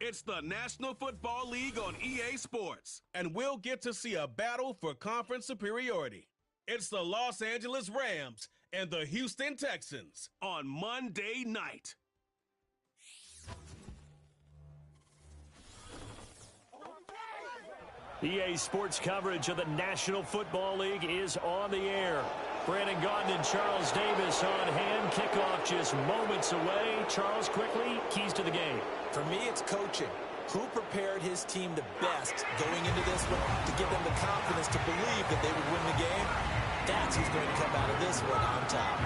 It's the National Football League on EA Sports, and we'll get to see a battle for conference superiority. It's the Los Angeles Rams and the Houston Texans on Monday night. EA Sports coverage of the National Football League is on the air. Brandon Gaudin and Charles Davis on hand. Kickoff just moments away. Charles, quickly, keys to the game. For me, it's coaching. Who prepared his team the best going into this one to give them the confidence to believe that they would win the game? That's who's going to come out of this one on top.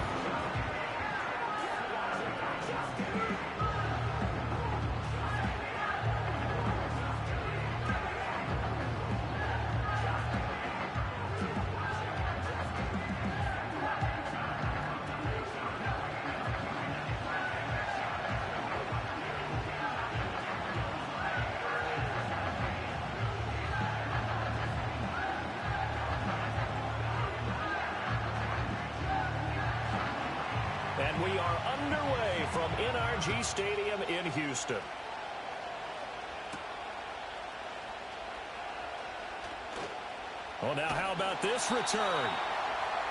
And we are underway from NRG Stadium in Houston. Well, now how about this return?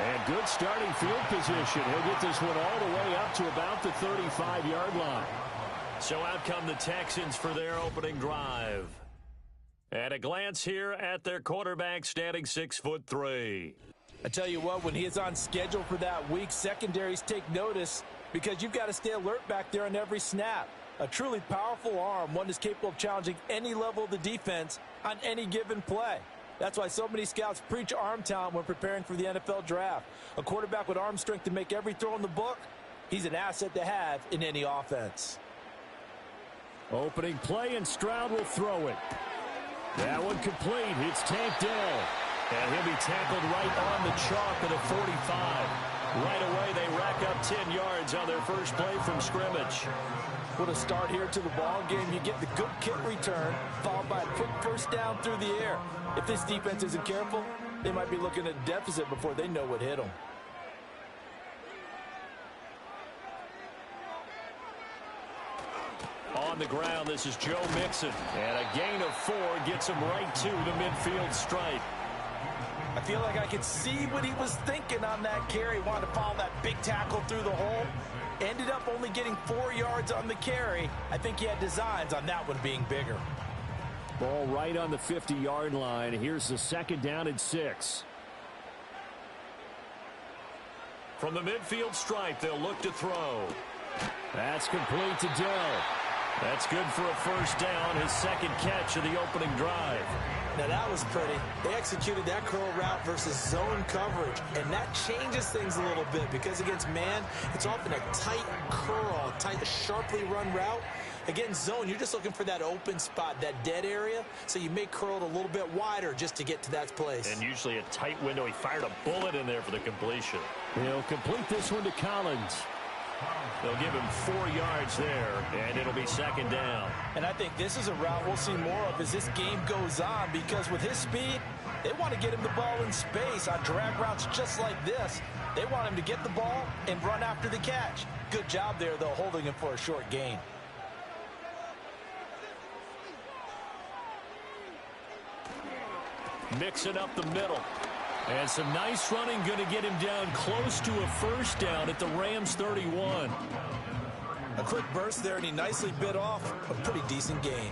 And good starting field position. He'll get this one all the way up to about the 35-yard line. So out come the Texans for their opening drive. At a glance here at their quarterback, standing 6'3". I tell you what, when he is on schedule for that week, secondaries take notice because you've got to stay alert back there on every snap. A truly powerful arm, one that's capable of challenging any level of the defense on any given play. That's why so many scouts preach arm talent when preparing for the NFL draft. A quarterback with arm strength to make every throw in the book, he's an asset to have in any offense. Opening play, and Stroud will throw it. That one complete. It's tanked down. And he'll be tackled right on the chalk at a 45. Right away, they rack up 10 yards on their first play from scrimmage. What a start here to the ball game. You get the good kick return, followed by a quick first down through the air. If this defense isn't careful, they might be looking at a deficit before they know what hit them. On the ground, this is Joe Mixon. And a gain of 4 gets him right to the midfield stripe. I feel like I could see what he was thinking on that carry. Wanted to follow that big tackle through the hole. Ended up only getting 4 yards on the carry. I think he had designs on that one being bigger. Ball right on the 50-yard line. Here's the second down and 6. From the midfield stripe, they'll look to throw. That's complete to Dell. That's good for a first down, his second catch of the opening drive. Now that was pretty. They executed that curl route versus zone coverage, and that changes things a little bit because against man, it's often a tight curl, tight, sharply run route. Against zone, you're just looking for that open spot, that dead area, so you may curl it a little bit wider just to get to that place. And usually a tight window. He fired a bullet in there for the completion. He'll complete this one to Collins. They'll give him 4 yards there, and it'll be second down. And I think this is a route we'll see more of as this game goes on, because with his speed, they want to get him the ball in space on drag routes just like this. They want him to get the ball and run after the catch. Good job there, though, holding him for a short gain. Mixing up the middle. And some nice running, going to get him down close to a first down at the Rams 31. A quick burst there, and he nicely bit off a pretty decent gain.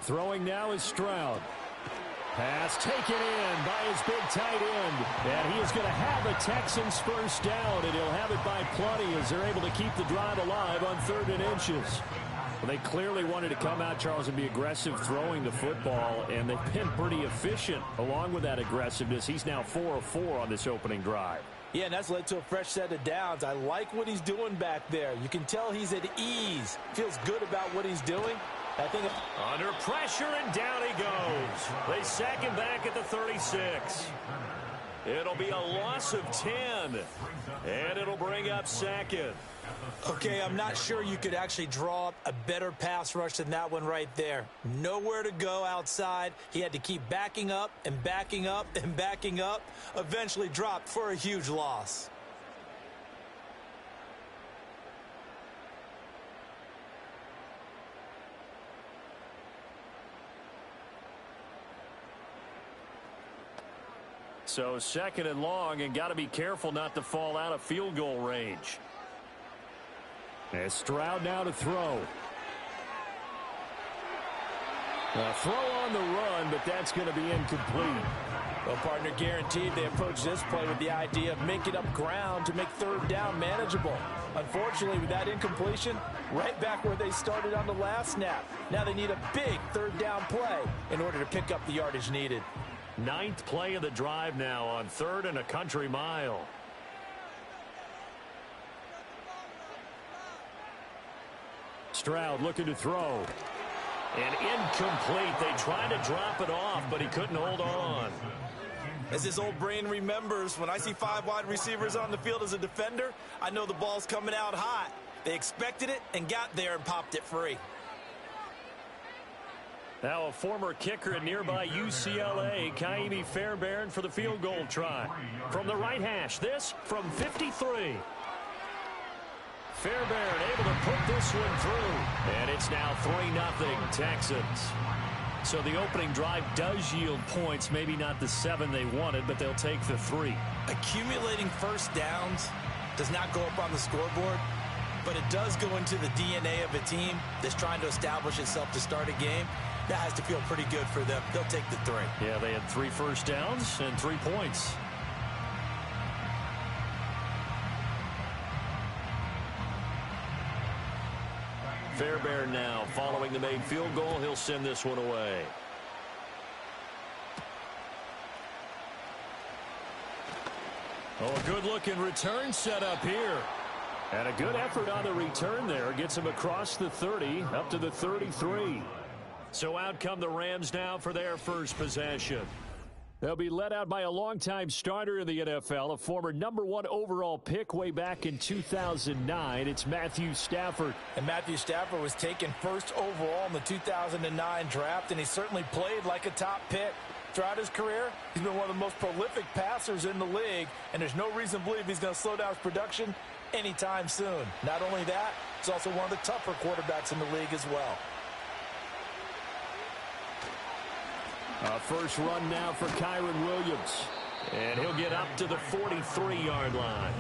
Throwing now is Stroud. Pass taken in by his big tight end. And he is going to have a Texans first down, and he'll have it by plenty as they're able to keep the drive alive on 3rd and inches. Well, they clearly wanted to come out, Charles, and be aggressive throwing the football, and they've been pretty efficient along with that aggressiveness. He's now 4 of 4 on this opening drive. Yeah, and that's led to a fresh set of downs. I like what he's doing back there. You can tell he's at ease. Feels good about what he's doing. I think under pressure, and down he goes. They sack him back at the 36. It'll be a loss of 10. And it'll bring up second. Okay, I'm not sure you could actually draw up a better pass rush than that one right there. Nowhere to go outside. He had to keep backing up and backing up and backing up. Eventually dropped for a huge loss. So second and long, and got to be careful not to fall out of field goal range. As Stroud now to throw. A throw on the run, but that's going to be incomplete. Well, partner, guaranteed they approach this play with the idea of making up ground to make third down manageable. Unfortunately, with that incompletion, right back where they started on the last snap. Now they need a big third down play in order to pick up the yardage needed. 9th play of the drive now on 3rd and a country mile. Stroud looking to throw. And incomplete. They tried to drop it off, but he couldn't hold on. As his old brain remembers, when I see 5 wide receivers on the field as a defender, I know the ball's coming out hot. They expected it and got there and popped it free. Now a former kicker at nearby UCLA, Kaimi Fairbairn for the field goal try. From the right hash, this from 53. Fairbairn able to put this one through. And it's now 3-0 Texans. So the opening drive does yield points. Maybe not the 7 they wanted, but they'll take the 3. Accumulating first downs does not go up on the scoreboard, but it does go into the DNA of a team that's trying to establish itself to start a game. That has to feel pretty good for them. They'll take the 3. Yeah, they had 3 first downs and 3 points. Fairbairn now following the made field goal. He'll send this one away. Oh, a good-looking return set up here. And a good effort on the return there. Gets him across the 30, up to the 33. So out come the Rams now for their first possession. They'll be led out by a longtime starter in the NFL, a former #1 overall pick way back in 2009. It's Matthew Stafford. And Matthew Stafford was taken first overall in the 2009 draft, and he certainly played like a top pick. Throughout his career, he's been one of the most prolific passers in the league, and there's no reason to believe he's going to slow down his production anytime soon. Not only that, he's also one of the tougher quarterbacks in the league as well. First run now for Kyron Williams. And he'll get up to the 43-yard line.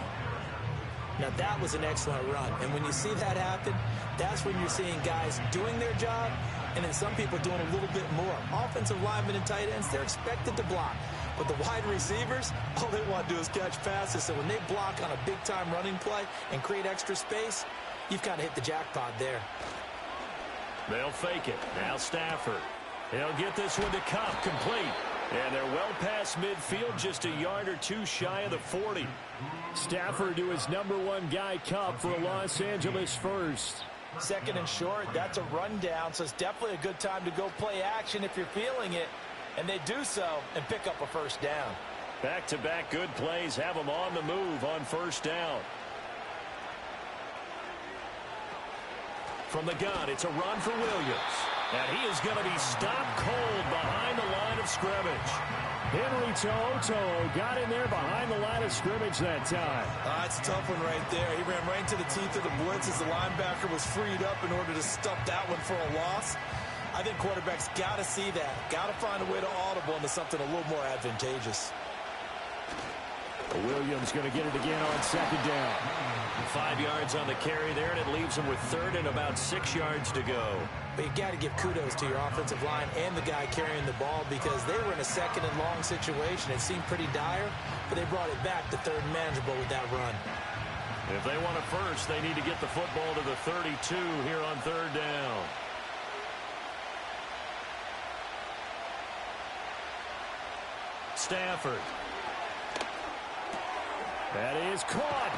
Now that was an excellent run. And when you see that happen, that's when you're seeing guys doing their job and then some people doing a little bit more. Offensive linemen and tight ends, they're expected to block. But the wide receivers, all they want to do is catch passes. So when they block on a big-time running play and create extra space, you've got to hit the jackpot there. They'll fake it. Now Stafford. He'll get this one to Cup, complete. And they're well past midfield, just a yard or 2 shy of the 40. Stafford to his #1 guy, Cup, for a Los Angeles first. Second and short, that's a rundown, so it's definitely a good time to go play action if you're feeling it. And they do so and pick up a first down. Back-to-back good plays have them on the move on first down. From the gun, it's a run for Williams. And he is going to be stopped cold behind the line of scrimmage. Henry To'oTo'o got in there behind the line of scrimmage that time. That's a tough one right there. He ran right into the teeth of the blitz as the linebacker was freed up in order to stuff that one for a loss. I think quarterbacks got to see that. Got to find a way to audible into something a little more advantageous. Williams going to get it again on second down. 5 yards on the carry there, and it leaves him with third and about 6 yards to go. But you got to give kudos to your offensive line and the guy carrying the ball because they were in a second and long situation. It seemed pretty dire, but they brought it back to third and manageable with that run. If they want a first, they need to get the football to the 32 here on third down. Stafford. That is caught.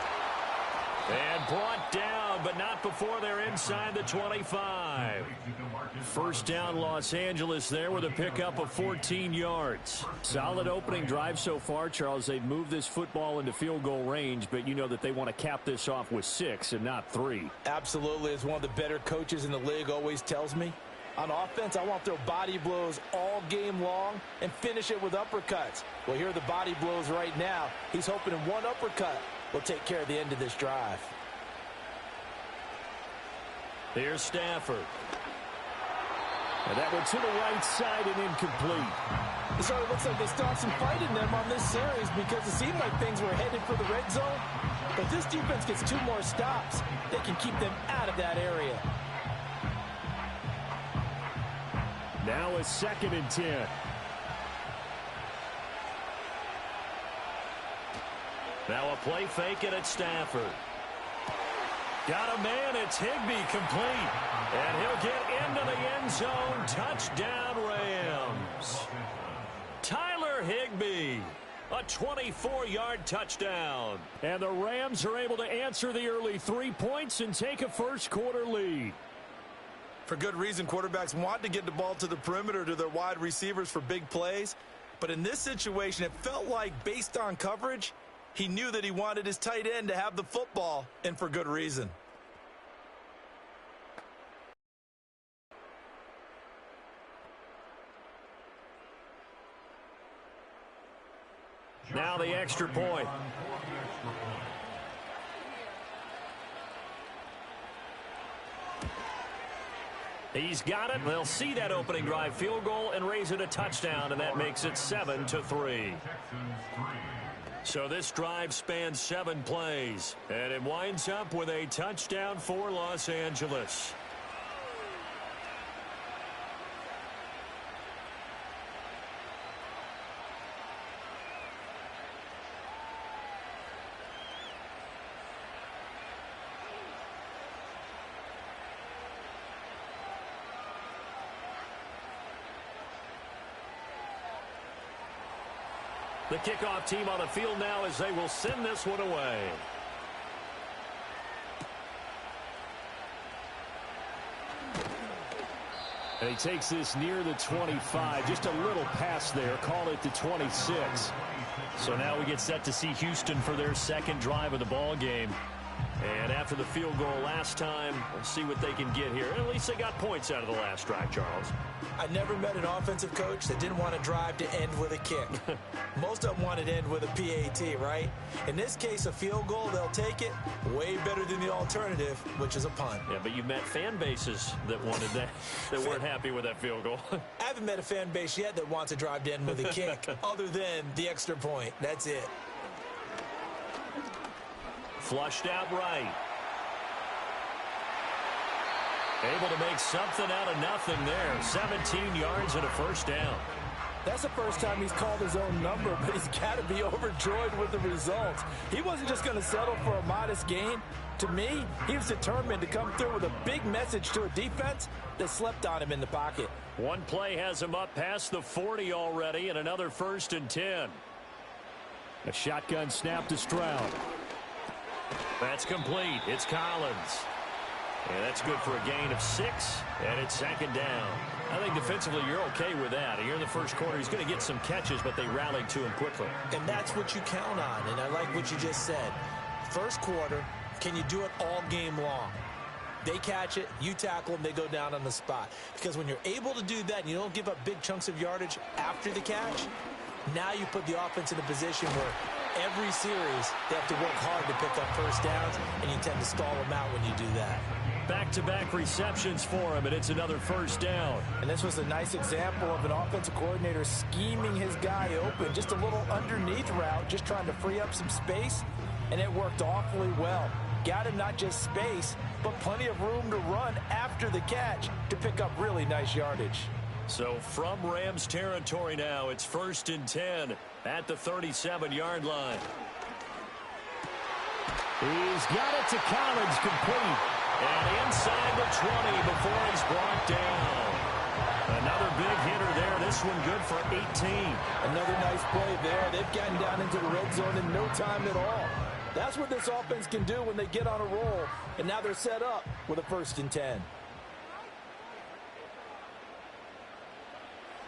And brought down but not before they're inside the 25. First down, Los Angeles there with a pickup of 14 yards. Solid opening drive so far, Charles. They've moved this football into field goal range, but you know that they want to cap this off with 6 and not 3. Absolutely. As one of the better coaches in the league always tells me, on offense, I want to throw body blows all game long and finish it with uppercuts. Well, here are the body blows right now. He's hoping in one uppercut will take care of the end of this drive. Here's Stafford. And that one to the right side and incomplete. So it looks like they still have some fight in them on this series because it seemed like things were headed for the red zone. But this defense gets 2 more stops. They can keep them out of that area. Now a 2nd and 10. Now a play fake it at Stafford. Got a man, it's Higbee complete. And he'll get into the end zone. Touchdown, Rams. Tyler Higbee. A 24-yard touchdown. And the Rams are able to answer the early 3 points and take a first-quarter lead. For good reason, quarterbacks want to get the ball to the perimeter to their wide receivers for big plays. But in this situation, it felt like, based on coverage, he knew that he wanted his tight end to have the football, and for good reason. Now the extra point. He's got it. They'll see that opening drive field goal and raise it a touchdown, and that makes it 7-3. So this drive spans 7 plays, and it winds up with a touchdown for Los Angeles. The kickoff team on the field now as they will send this one away. And he takes this near the 25. Just a little pass there. Call it the 26. So now we get set to see Houston for their 2nd drive of the ball game. And after the field goal last time, we'll see what they can get here. At least they got points out of the last drive, Charles. I never met an offensive coach that didn't want to drive to end with a kick. Most of them wanted to end with a PAT, right? In this case, a field goal, they'll take it. Way better than the alternative, which is a punt. Yeah, but you met fan bases that wanted that, that weren't happy with that field goal. I haven't met a fan base yet that wants to drive to end with a kick, other than the extra point. That's it. Flushed out right. Able to make something out of nothing there. 17 yards and a first down. That's the first time he's called his own number, but he's got to be overjoyed with the results. He wasn't just going to settle for a modest gain. To me, he was determined to come through with a big message to a defense that slept on him in the pocket. One play has him up past the 40 already, and another 1st and 10. A shotgun snap to Stroud. That's complete. It's Collins. And that's good for a gain of 6, and it's 2nd down. I think defensively you're okay with that. Here in the first quarter, he's going to get some catches, but they rallied to him quickly. And that's what you count on, and I like what you just said. First quarter, can you do it all game long? They catch it, you tackle them, they go down on the spot. Because when you're able to do that and you don't give up big chunks of yardage after the catch, now you put the offense in a position where every series they have to work hard to pick up first downs, and you tend to stall them out when you do that. Back-to-back receptions for him, and it's another 1st down. And this was a nice example of an offensive coordinator scheming his guy open. Just a little underneath route, just trying to free up some space, and it worked awfully well. Got him not just space, but plenty of room to run after the catch to pick up really nice yardage. So from Rams territory now, it's 1st and 10 at the 37-yard line. He's got it to Collins, complete. And inside the 20 before he's brought down. Another big hitter there. This one good for 18. Another nice play there. They've gotten down into the red zone in no time at all. That's what this offense can do when they get on a roll. And now they're set up with a 1st and 10.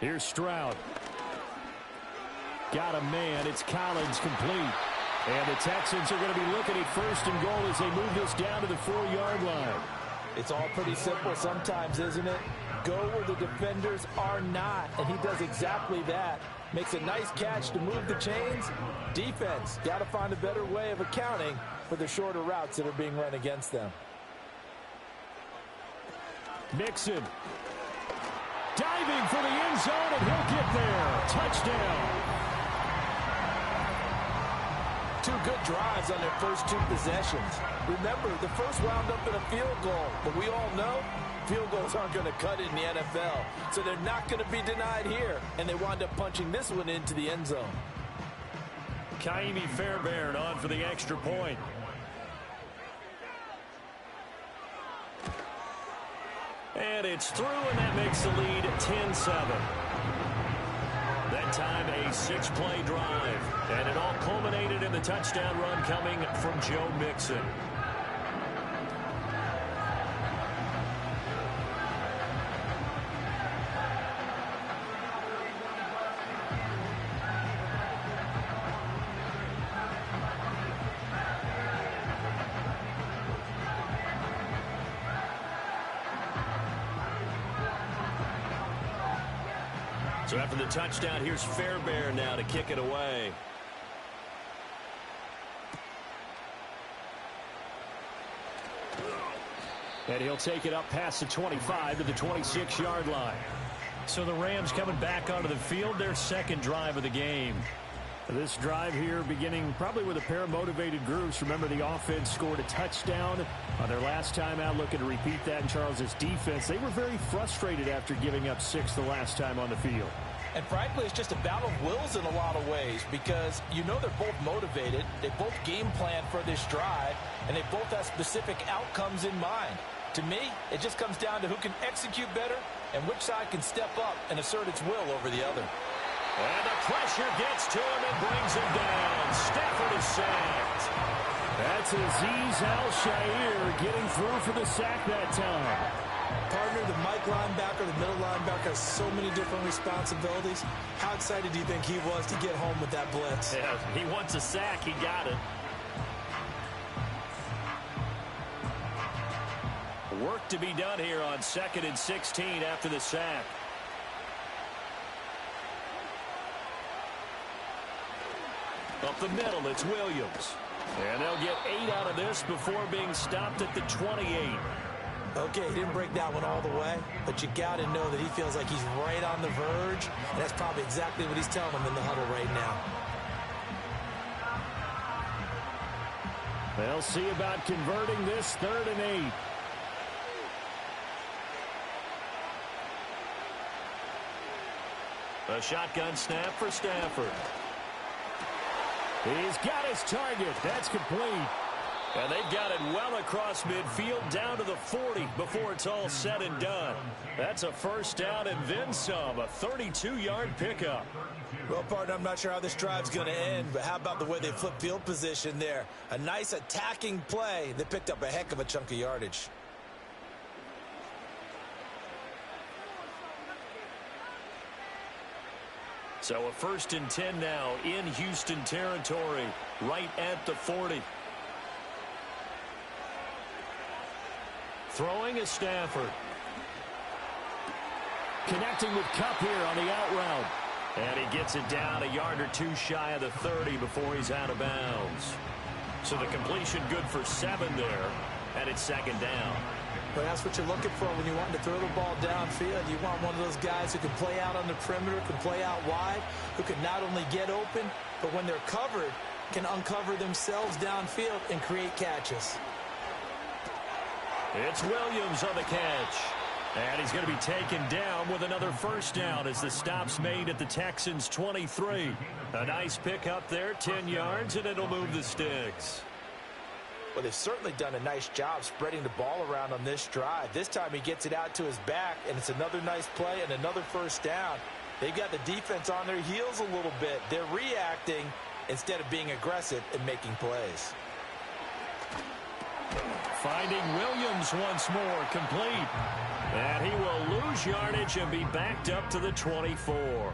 Here's Stroud. Got a man. It's Collins complete. And the Texans are going to be looking at 1st and goal as they move this down to the 4-yard line. It's all pretty simple sometimes, isn't it? Go where the defenders are not, and he does exactly that. Makes a nice catch to move the chains. Defense, got to find a better way of accounting for the shorter routes that are being run against them. Mixon. Diving for the end zone, and he'll get there. Touchdown. 2 good drives on their first 2 possessions. Remember, the first wound up in a field goal, but we all know field goals aren't going to cut it in the NFL, so they're not going to be denied here, and they wind up punching this one into the end zone. Kaimi Fairbairn on for the extra point. And it's through, and that makes the lead 10-7. That time a 6-play drive, and it all culminated in the touchdown run coming from Joe Mixon. So after the touchdown, here's Fairbairn now to kick it away. And he'll take it up past the 25 to the 26-yard line. So the Rams coming back onto the field, their 2nd drive of the game. This drive here beginning probably with a pair of motivated groups. Remember, the offense scored a touchdown on their last time out, looking to repeat that in Charles' defense. They were very frustrated after giving up 6 the last time on the field. And frankly, it's just a battle of wills in a lot of ways because you know they're both motivated, they both game plan for this drive, and they both have specific outcomes in mind. To me, it just comes down to who can execute better and which side can step up and assert its will over the other. And the pressure gets to him and brings him down. Stafford is sacked. That's Azeez Al-Shaair getting through for the sack that time. Partner, the Mike linebacker, the middle linebacker has so many different responsibilities. How excited do you think he was to get home with that blitz? Yeah, he wants a sack. He got it. Work to be done here on 2nd and 16 after the sack. Up the middle, it's Williams. And they'll get 8 out of this before being stopped at the 28. Okay, he didn't break that one all the way, but you got to know that he feels like he's right on the verge, and that's probably exactly what he's telling them in the huddle right now. They'll see about converting this 3rd and 8. A shotgun snap for Stafford. He's got his target. That's complete. And they've got it well across midfield down to the 40 before it's all said and done. That's a 1st down and then some, a 32-yard pickup. Well, partner, I'm not sure how this drive's going to end, but how about the way they flip field position there? A nice attacking play that picked up a heck of a chunk of yardage. So a 1st and 10 now in Houston territory, right at the 40. Throwing is Stafford. Connecting with Kupp here on the out route. And he gets it down a yard or 2 shy of the 30 before he's out of bounds. So the completion good for 7 there, and it's 2nd down. But that's what you're looking for when you want to throw the ball downfield. You want one of those guys who can play out on the perimeter, can play out wide, who can not only get open, but when they're covered, can uncover themselves downfield and create catches. It's Williams on the catch. And he's going to be taken down with another 1st down as the stop's made at the Texans' 23. A nice pick up there, 10 yards, and it'll move the sticks. Well, they've certainly done a nice job spreading the ball around on this drive. This time he gets it out to his back, and it's another nice play and another 1st down. They've got the defense on their heels a little bit. They're reacting instead of being aggressive and making plays. Finding Williams once more, complete. And he will lose yardage and be backed up to the 24.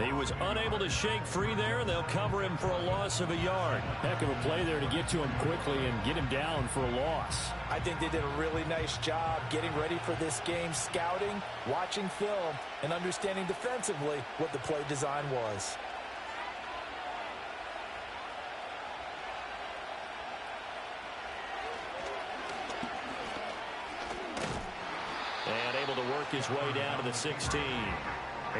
He was unable to shake free there, and they'll cover him for a loss of a yard. Heck of a play there to get to him quickly and get him down for a loss. I think they did a really nice job getting ready for this game, scouting, watching film, and understanding defensively what the play design was. And able to work his way down to the 16.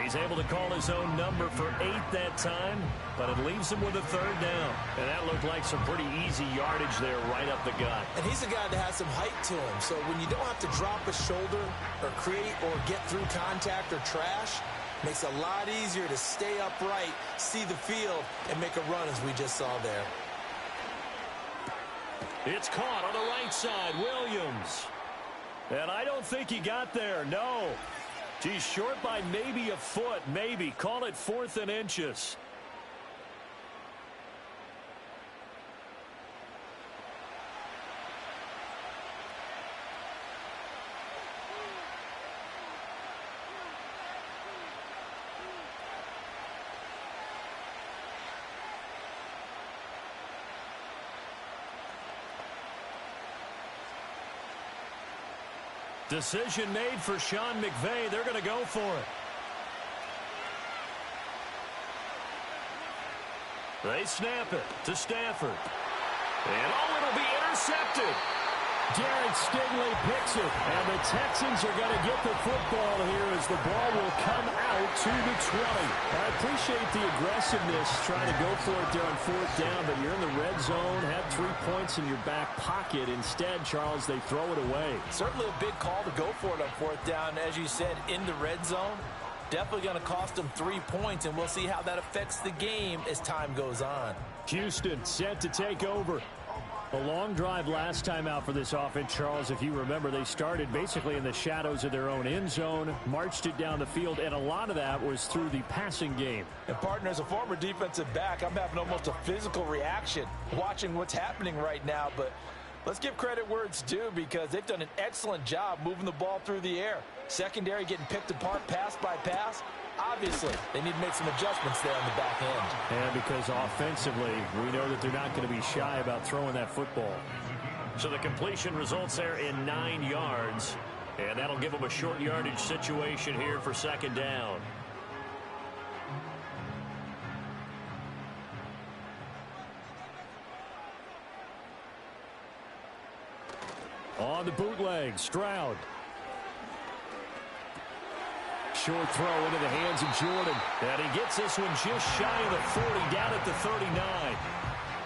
He's able to call his own number for 8 that time, but it leaves him with a third down. And that looked like some pretty easy yardage there right up the gut. And he's a guy that has some height to him, so when you don't have to drop a shoulder or create or get through contact or trash, makes it a lot easier to stay upright, see the field, and make a run as we just saw there. It's caught on the right side, Williams. And I don't think he got there, no. He's short by maybe a foot, maybe. Call it 4th and inches. Decision made for Sean McVay. They're going to go for it. They snap it to Stafford. And it'll be intercepted. Jared Stingley picks it, and the Texans are going to get the football here as the ball will come out to the 20. I appreciate the aggressiveness trying to go for it there on 4th down, but you're in the red zone, had 3 points in your back pocket. Instead, Charles, they throw it away. Certainly a big call to go for it on 4th down, as you said, in the red zone. Definitely going to cost them 3 points, and we'll see how that affects the game as time goes on. Houston set to take over. A long drive last time out for this offense, Charles. If you remember, they started basically in the shadows of their own end zone, marched it down the field, and a lot of that was through the passing game. And, partner, as a former defensive back, I'm having almost a physical reaction watching what's happening right now. But let's give credit where it's due because they've done an excellent job moving the ball through the air. Secondary getting picked apart pass by pass. Obviously, they need to make some adjustments there on the back end. And because offensively, we know that they're not going to be shy about throwing that football. So the completion results there in 9 yards. And that'll give them a short yardage situation here for 2nd down. On the bootleg, Stroud. Short throw into the hands of Jordan. And he gets this one just shy of the 40, down at the 39.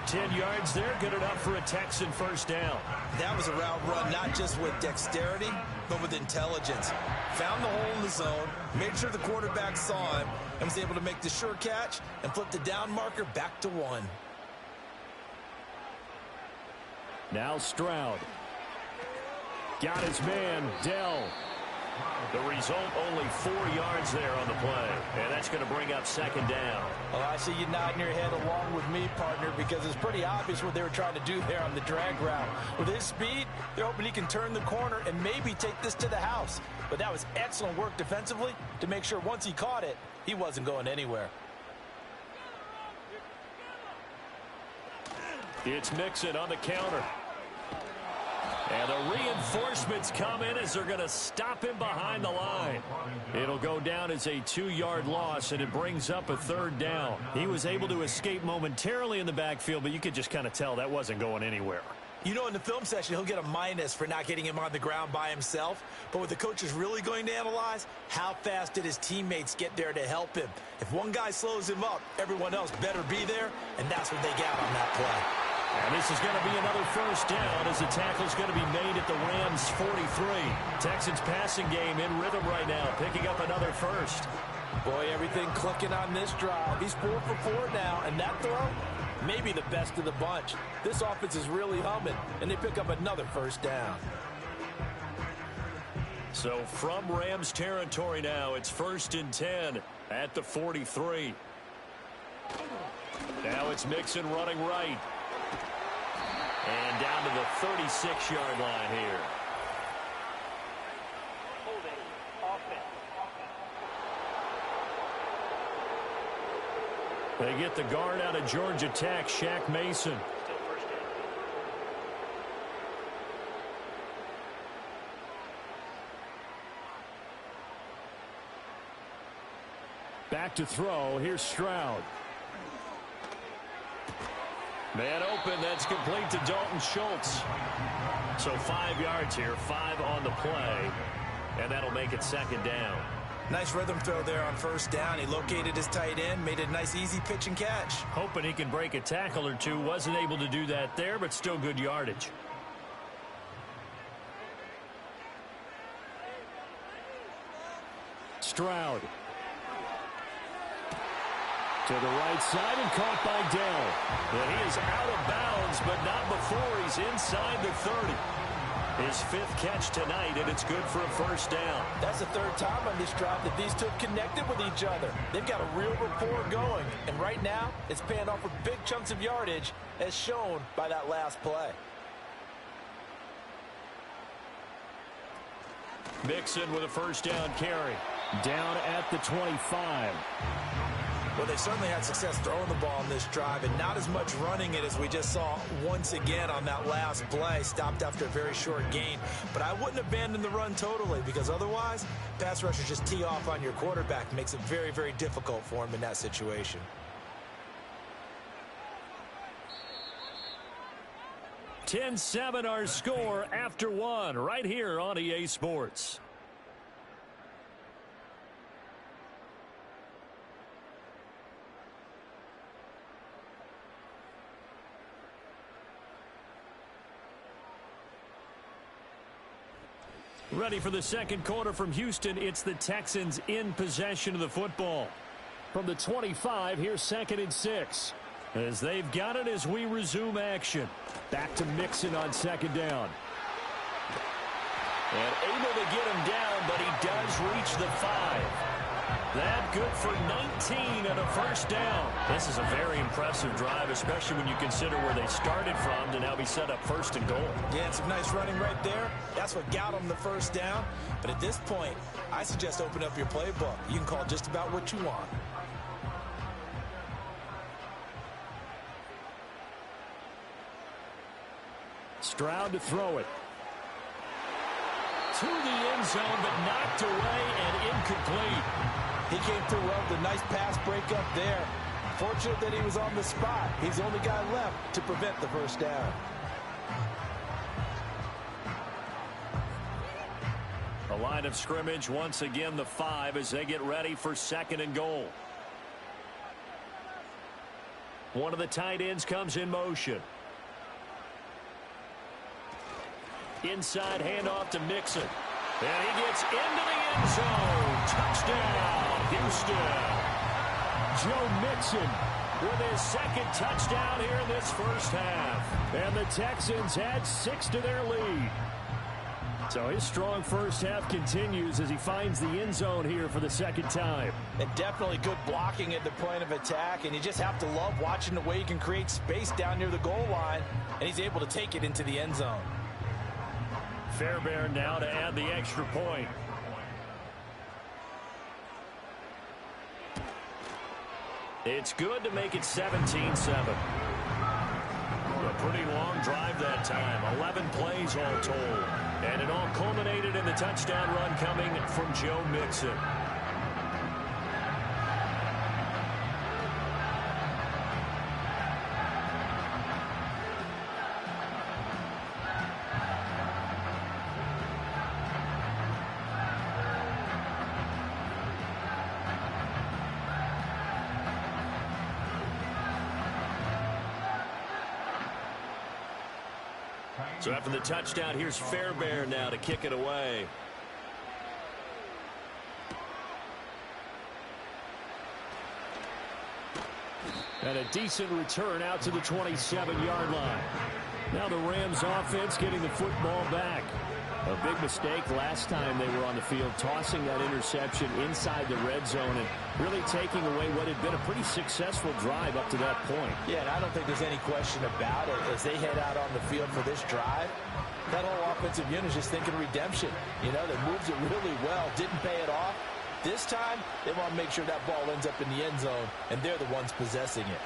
10 yards there, good enough for a Texan first down. That was a route run, not just with dexterity, but with intelligence. Found the hole in the zone, made sure the quarterback saw him, and was able to make the sure catch and flip the down marker back to 1. Now Stroud. Got his man, Dell. The result, only 4 yards there on the play. And that's going to bring up 2nd down. Well, I see you nodding your head along with me, partner, because it's pretty obvious what they were trying to do there on the drag route. With his speed, they're hoping he can turn the corner and maybe take this to the house. But that was excellent work defensively to make sure once he caught it, he wasn't going anywhere. It's Mixon on the counter. And the reinforcements come in as they're going to stop him behind the line. It'll go down as a 2-yard loss, and it brings up a 3rd down. He was able to escape momentarily in the backfield, but you could just kind of tell that wasn't going anywhere. You know, in the film session, he'll get a minus for not getting him on the ground by himself. But what the coach is really going to analyze, how fast did his teammates get there to help him? If one guy slows him up, everyone else better be there, and that's what they got on that play. And this is going to be another first down as the tackle's going to be made at the Rams' 43. Texans passing game in rhythm right now, picking up another first. Boy, everything clicking on this drive. He's 4 for 4 now, and that throw, maybe the best of the bunch. This offense is really humming, and they pick up another first down. So from Rams territory now, it's 1st and 10 at the 43. Now it's Mixon running right. And down to the 36-yard line here. They get the guard out of Georgia Tech, Shaq Mason. Back to throw. Here's Stroud. Man open. That's complete to Dalton Schultz. So 5 yards here, 5 on the play. And that'll make it second down. Nice rhythm throw there on first down. He located his tight end, made a nice easy pitch and catch. Hoping he can break a tackle or two. Wasn't able to do that there, but still good yardage. Stroud. To the right side and caught by Dell. And he is out of bounds, but not before he's inside the 30. His 5th catch tonight, and it's good for a first down. That's the 3rd time on this drive that these two have connected with each other. They've got a real rapport going, and right now it's paying off with big chunks of yardage, as shown by that last play. Mixon with a first down carry. Down at the 25. Well, they certainly had success throwing the ball on this drive and not as much running it as we just saw once again on that last play. Stopped after a very short gain. But I wouldn't abandon the run totally, because otherwise, pass rushers just tee off on your quarterback. Makes it very, very difficult for him in that situation. (10-7) our score after 1 right here on EA Sports. Ready for the second quarter from Houston. It's the Texans in possession of the football. From the 25, here's 2nd and 6. As they've got it as we resume action. Back to Mixon on 2nd down. And able to get him down, but he does reach the 5. That good for 19 and a first down. This is a very impressive drive, especially when you consider where they started from to now be set up 1st and goal. Yeah, and some nice running right there. That's what got them the first down. But at this point, I suggest open up your playbook. You can call just about what you want. Stroud to throw it. To the end zone, but knocked away and incomplete. He came through well with a nice pass breakup there. Fortunate that he was on the spot. He's the only guy left to prevent the first down. The line of scrimmage, once again, the 5 as they get ready for 2nd and goal. One of the tight ends comes in motion. Inside handoff to Mixon. And he gets into the end zone. Touchdown, Houston. Joe Mixon with his 2nd touchdown here in this first half. And the Texans add 6 to their lead. So his strong first half continues as he finds the end zone here for the 2nd time. And definitely good blocking at the point of attack. And you just have to love watching the way he can create space down near the goal line. And he's able to take it into the end zone. Fairbairn now to add the extra point. It's good to make it 17-7. A pretty long drive that time. 11 plays all told. And it all culminated in the touchdown run coming from Joe Mixon. So after the touchdown, here's Fairbairn now to kick it away. And a decent return out to the 27-yard line. Now the Rams offense getting the football back. A big mistake last time they were on the field, tossing that interception inside the red zone and really taking away what had been a pretty successful drive up to that point. Yeah, and I don't think there's any question about it. As they head out on the field for this drive, that whole offensive unit is just thinking redemption. You know, they moved it really well, didn't pay it off. This time, they want to make sure that ball ends up in the end zone, and they're the ones possessing it.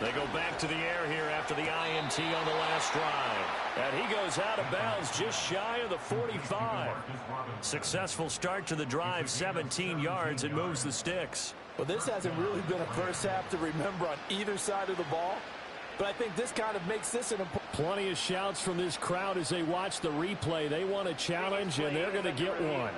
They go back to the air here after the INT on the last drive. And he goes out of bounds just shy of the 45. Successful start to the drive, 17 yards, and moves the sticks. Well, this hasn't really been a first half to remember on either side of the ball. But I think this kind of makes this an important. Plenty of shouts from this crowd as they watch the replay. They want a challenge, and they're going to get one.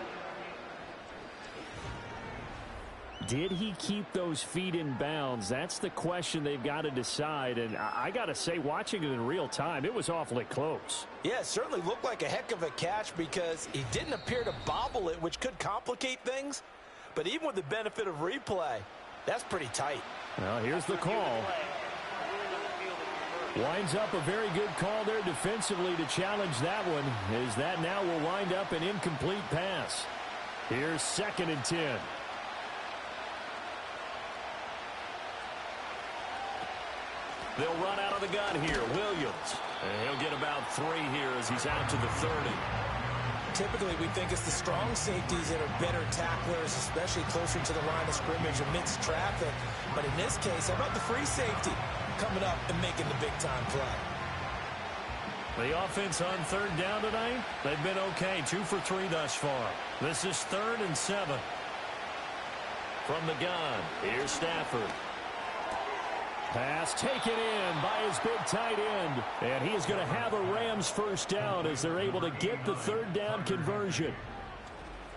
Did he keep those feet in bounds? That's the question they've got to decide. And I got to say, watching it in real time, it was awfully close. Yeah, it certainly looked like a heck of a catch because he didn't appear to bobble it, which could complicate things. But even with the benefit of replay, that's pretty tight. Well, here's the call. Winds up a very good call there defensively to challenge that one, as that now will wind up an incomplete pass. Here's 2nd and 10. They'll run out of the gun here. Williams. And he'll get about 3 here as he's out to the 30. Typically, we think it's the strong safeties that are better tacklers, especially closer to the line of scrimmage amidst traffic. But in this case, how about the free safety coming up and making the big-time play? The offense on 3rd down tonight, they've been okay. 2 for 3 thus far. This is 3rd and 7. From the gun, here's Stafford. Pass taken in by his big tight end. And he is going to have a Rams first down as they're able to get the 3rd down conversion.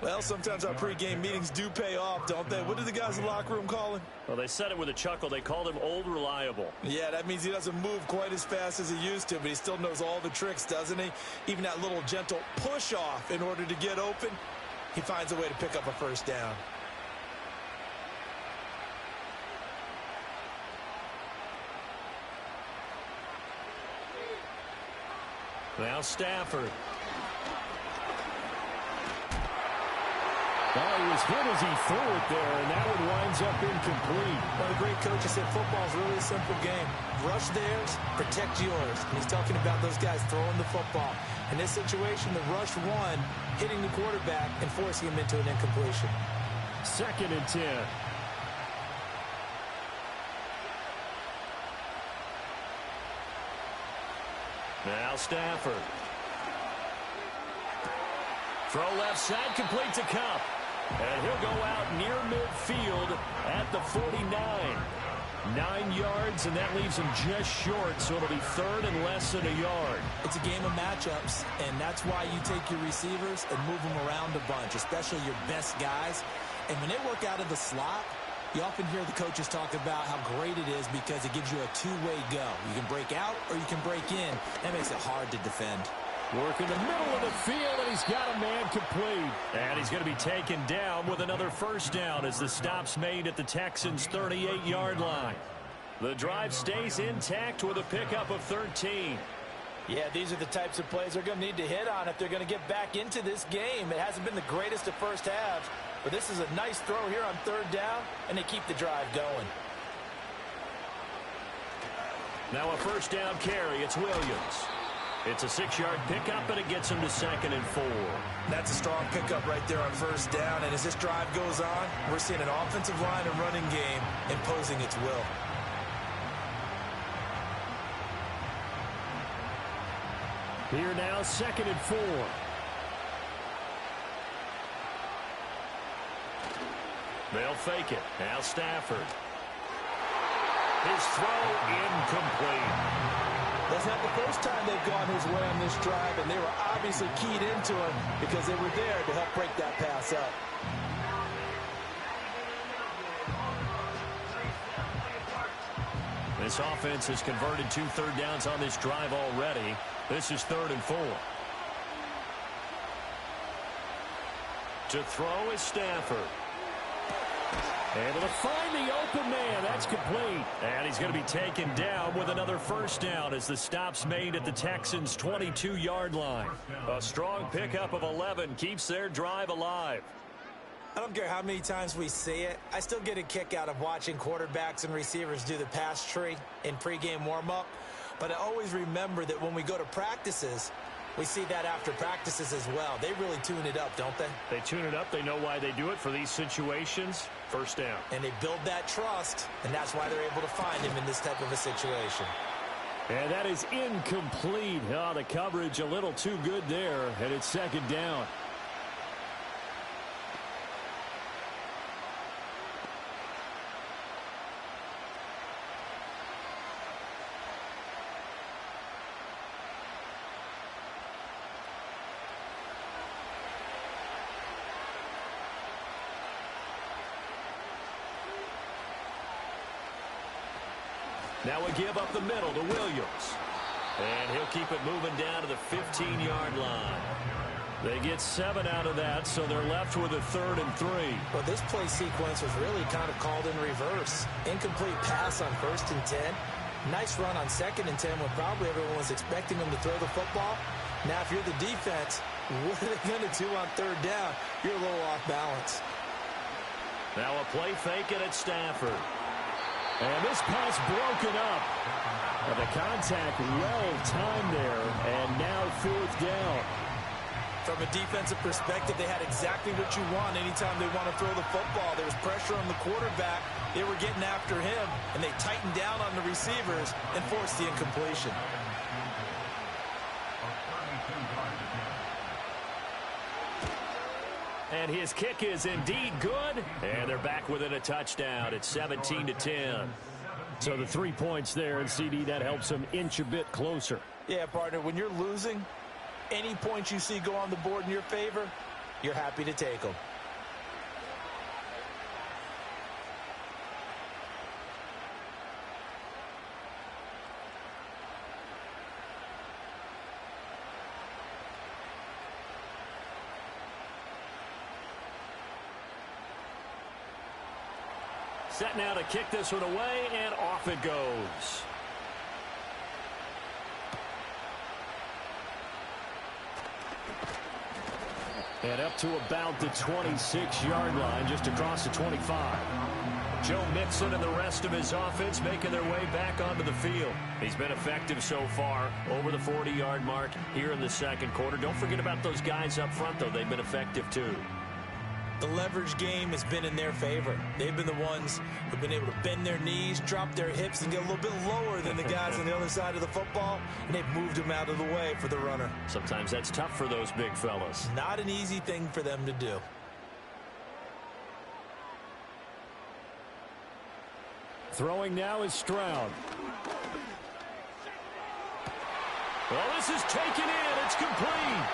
Well, sometimes our pregame meetings do pay off, don't they? What do the guys in the locker room call him? Well, they said it with a chuckle. They called him Old Reliable. Yeah, that means he doesn't move quite as fast as he used to, but he still knows all the tricks, doesn't he? Even that little gentle push-off in order to get open, he finds a way to pick up a first down. Now Stafford. Well, he was hit as he threw it there, and that one winds up incomplete. Well, the great coach said football is really a simple game. Rush theirs, protect yours. And he's talking about those guys throwing the football. In this situation, the rush one, hitting the quarterback and forcing him into an incompletion. 2nd and 10. Now Stafford. Throw left side, complete to Cup. And he'll go out near midfield at the 49. 9 yards, and that leaves him just short, so it'll be 3rd and less than a yard. It's a game of matchups, and that's why you take your receivers and move them around a bunch, especially your best guys. And when they work out of the slot, you often hear the coaches talk about how great it is because it gives you a two-way go. You can break out or you can break in. That makes it hard to defend. Work in the middle of the field, and he's got a man complete. And he's going to be taken down with another first down as the stop's made at the Texans' 38-yard line. The drive stays intact with a pickup of 13. Yeah, these are the types of plays they're going to need to hit on if they're going to get back into this game. It hasn't been the greatest of first halves, but this is a nice throw here on 3rd down, and they keep the drive going. Now a first down carry. It's Williams. It's a 6-yard pickup, and it gets him to 2nd and 4. That's a strong pickup right there on first down, and as this drive goes on, we're seeing an offensive line and running game imposing its will. Here now, 2nd and 4. They'll fake it. Now Stafford. His throw incomplete. That's not the first time they've gone his way on this drive, and they were obviously keyed into him because they were there to help break that pass up. This offense has converted 2 third downs on this drive already. This is 3rd and 4. To throw is Stafford. Able to find the open man. That's complete. And he's going to be taken down with another first down as the stop's made at the Texans' 22-yard line. A strong pickup of 11 keeps their drive alive. I don't care how many times we see it. I still get a kick out of watching quarterbacks and receivers do the pass tree in pregame warm-up. But I always remember that when we go to practices, we see that after practices as well. They really tune it up, don't they? They tune it up. They know why they do it for these situations. First down. And they build that trust, and that's why they're able to find him in this type of a situation. And that is incomplete. Oh, the coverage a little too good there, and it's second down. Now we give up the middle to Williams. And he'll keep it moving down to the 15-yard line. They get 7 out of that, so they're left with a 3rd and 3. Well, this play sequence was really kind of called in reverse. Incomplete pass on 1st and 10. Nice run on 2nd and 10 when probably everyone was expecting him to throw the football. Now, if you're the defense, what are they going to do on 3rd down? You're a little off balance. Now a play fake it at Stafford. And this pass broken up. And the contact well-timed there, and now 4th down. From a defensive perspective, they had exactly what you want anytime they want to throw the football. There was pressure on the quarterback. They were getting after him, and they tightened down on the receivers and forced the incompletion. And his kick is indeed good. And they're back within a touchdown. It's 17-10. So the 3 points there, and CD, that helps them inch a bit closer. Yeah, partner, when you're losing, any points you see go on the board in your favor, you're happy to take them. Set now to kick this one away, and off it goes. And up to about the 26-yard line, just across the 25. Joe Mixon and the rest of his offense making their way back onto the field. He's been effective so far, over the 40-yard mark here in the second quarter. Don't forget about those guys up front, though. They've been effective, too. The leverage game has been in their favor. They've been the ones who've been able to bend their knees, drop their hips, and get a little bit lower than the guys on the other side of the football, and they've moved them out of the way for the runner. Sometimes that's tough for those big fellas. Not an easy thing for them to do. Throwing now is Stroud. Well, this is taken in. It's complete.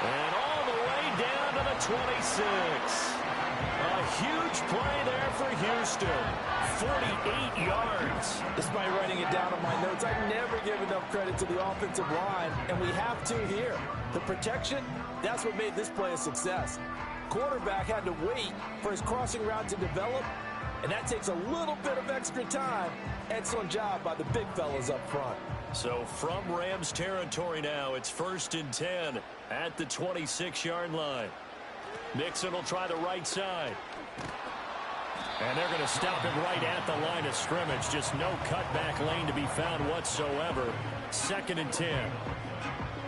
And all the way down to the 26. A huge play there for Houston. 48 yards. Despite writing it down on my notes, I never give enough credit to the offensive line, and we have to here. The protection, that's what made this play a success. Quarterback had to wait for his crossing route to develop, and that takes a little bit of extra time. Excellent job by the big fellas up front. So from Rams territory now, it's 1st and 10 at the 26-yard line. Mixon will try the right side. And they're going to stop him right at the line of scrimmage. Just no cutback lane to be found whatsoever. 2nd and 10.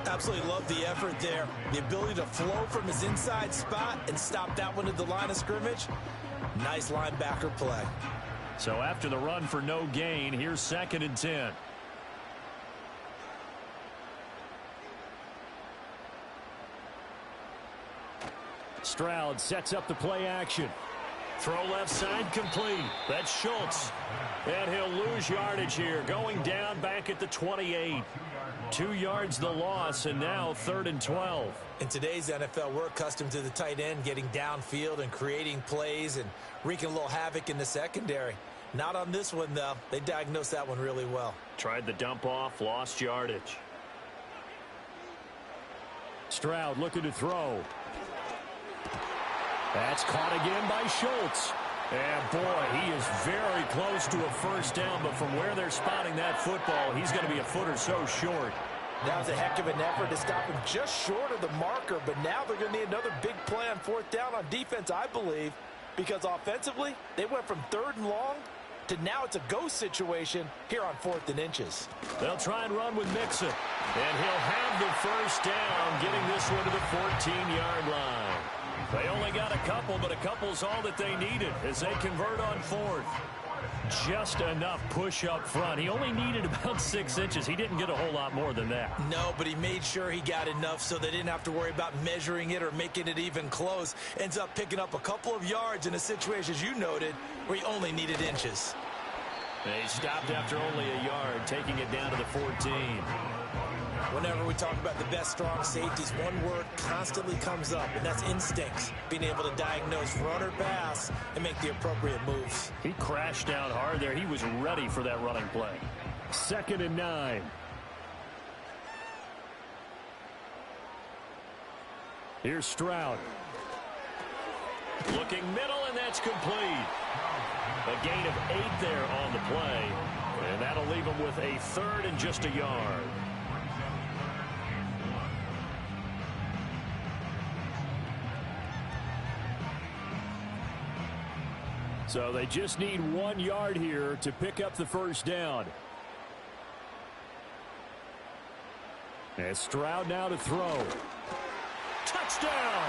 Absolutely love the effort there. The ability to flow from his inside spot and stop that one at the line of scrimmage. Nice linebacker play. So after the run for no gain, here's 2nd and 10. Stroud sets up the play action. Throw left side complete. That's Schultz. And he'll lose yardage here. Going down back at the 28. 2 yards the loss, and now 3rd and 12. In today's NFL, we're accustomed to the tight end getting downfield and creating plays and wreaking a little havoc in the secondary. Not on this one, though. They diagnosed that one really well. Tried the dump off, lost yardage. Stroud looking to throw. That's caught again by Schultz. And boy, he is very close to a first down, but from where they're spotting that football, he's going to be a foot or so short. That was a heck of an effort to stop him just short of the marker, but now they're going to need another big play on fourth down on defense, I believe, because offensively, they went from 3rd and long to now it's a go situation here on 4th and inches. They'll try and run with Mixon, and he'll have the first down, getting this one to the 14-yard line. They only got a couple, but a couple's all that they needed as they convert on 4th. Just enough push up front. He only needed about 6 inches. He didn't get a whole lot more than that. No, but he made sure he got enough so they didn't have to worry about measuring it or making it even close. Ends up picking up a couple of yards in a situation, as you noted, where he only needed inches. They stopped after only a yard, taking it down to the 14. Whenever we talk about the best strong safeties, one word constantly comes up, and that's instincts. Being able to diagnose run or pass and make the appropriate moves. He crashed down hard there. He was ready for that running play. 2nd and 9. Here's Stroud. Looking middle, and that's complete. A gain of 8 there on the play, and that'll leave him with a 3rd and just a yard. So they just need 1 yard here to pick up the first down. And Stroud now to throw. Touchdown!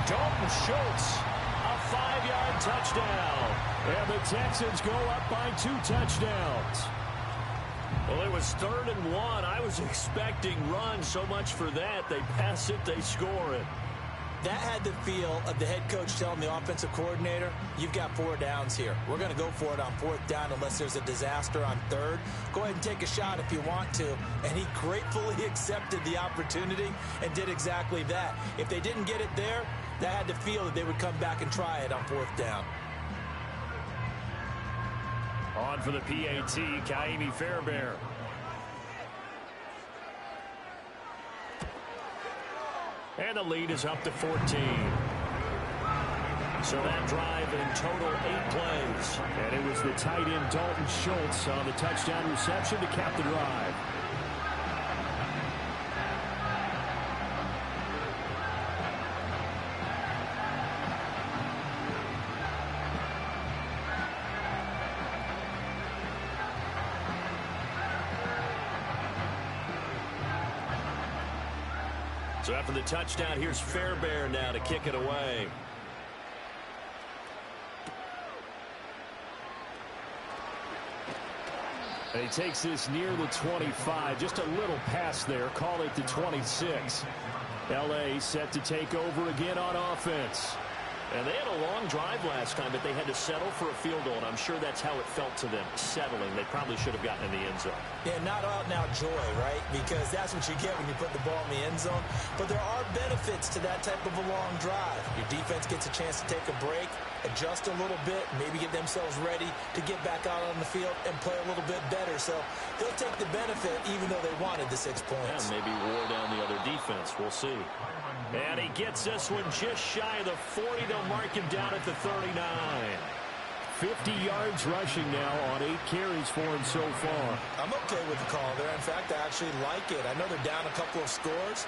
Dalton Schultz, a 5-yard touchdown. And the Texans go up by 2 touchdowns. Well, it was 3rd and 1. I was expecting run, so much for that. They pass it, they score it. That had the feel of the head coach telling the offensive coordinator, you've got 4 downs here. We're going to go for it on 4th down unless there's a disaster on 3rd. Go ahead and take a shot if you want to. And he gratefully accepted the opportunity and did exactly that. If they didn't get it there, that had the feel that they would come back and try it on 4th down. On for the PAT, Kaimi Fairbairn. And the lead is up to 14. So that drive in total 8 plays. And it was the tight end Dalton Schultz on the touchdown reception to cap the drive. So after the touchdown, here's Fairbairn now to kick it away. And he takes this near the 25. Just a little pass there. Call it the 26. L.A. set to take over again on offense. And they had a long drive last time, but they had to settle for a field goal, and I'm sure that's how it felt to them, settling. They probably should have gotten in the end zone. Yeah, not out-and-out joy, right? Because that's what you get when you put the ball in the end zone. But there are benefits to that type of a long drive. Your defense gets a chance to take a break, adjust a little bit, maybe get themselves ready to get back out on the field and play a little bit better. So they'll take the benefit even though they wanted the 6 points. Yeah, maybe wore down the other defense. We'll see. And he gets this one just shy of the 40. They'll mark him down at the 39. 50 yards rushing now on 8 carries for him so far. I'm okay with the call there. In fact, I actually like it. I know they're down a couple of scores,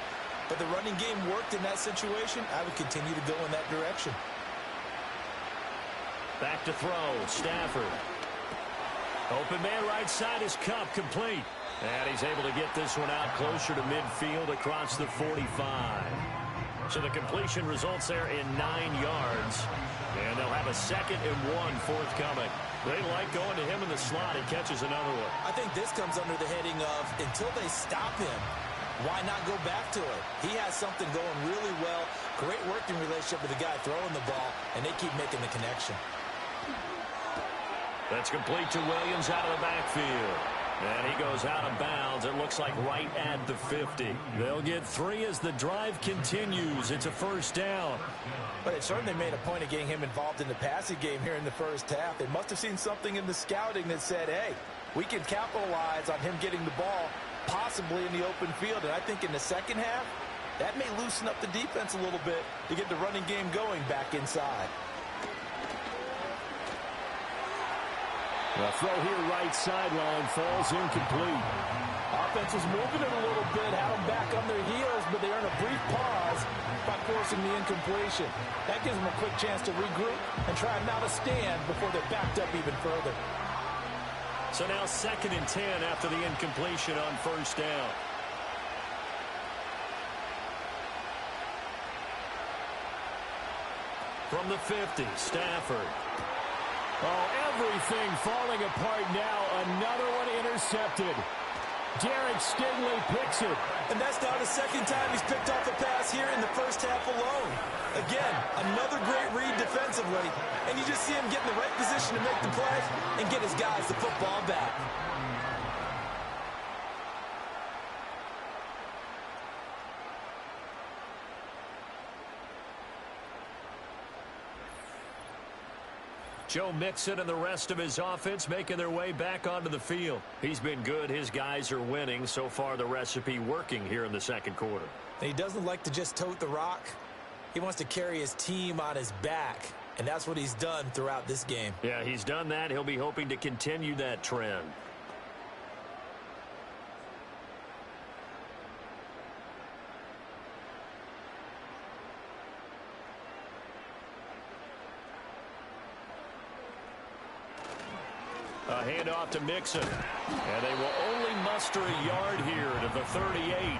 but the running game worked in that situation. I would continue to go in that direction. Back to throw. Stafford. Open man right side is Cup, complete. And he's able to get this one out closer to midfield across the 45. So the completion results there in 9 yards. And they'll have a 2nd and 1 forthcoming. They like going to him in the slot. He catches another one. I think this comes under the heading of until they stop him, why not go back to it? He has something going really well. Great working relationship with the guy throwing the ball, and they keep making the connection. That's complete to Williams out of the backfield. And he goes out of bounds. It looks like right at the 50. They'll get 3 as the drive continues. It's a first down. But it certainly made a point of getting him involved in the passing game here in the first half. They must have seen something in the scouting that said, hey, we can capitalize on him getting the ball possibly in the open field. And I think in the second half, that may loosen up the defense a little bit to get the running game going back inside. The throw here right sideline falls incomplete. Offense was moving it a little bit, had them back on their heels, but they earn a brief pause by forcing the incompletion. That gives them a quick chance to regroup and try not to stand before they're backed up even further. So now 2nd and 10 after the incompletion on 1st down. From the 50, Stafford. Oh, everything falling apart now. Another one intercepted. Derek Stingley picks it. And that's now the 2nd time he's picked off a pass here in the first half alone. Again, another great read defensively. And you just see him get in the right position to make the play and get his guys the football back. Joe Mixon and the rest of his offense making their way back onto the field. He's been good. His guys are winning. So far, the recipe working here in the 2nd quarter. And he doesn't like to just tote the rock. He wants to carry his team on his back. And that's what he's done throughout this game. Yeah, he's done that. He'll be hoping to continue that trend. A handoff to Mixon. And they will only muster a yard here to the 38.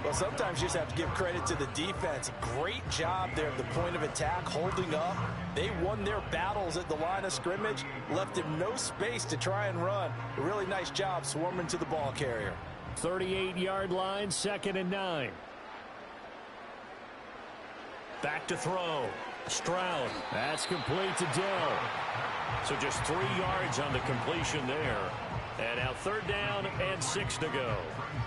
Well, sometimes you just have to give credit to the defense. Great job there at the point of attack, holding up. They won their battles at the line of scrimmage, left him no space to try and run. A really nice job swarming to the ball carrier. 38-yard line, 2nd and 9. Back to throw. Stroud. That's complete to Dell. So just 3 yards on the completion there. And now 3rd down and 6 to go.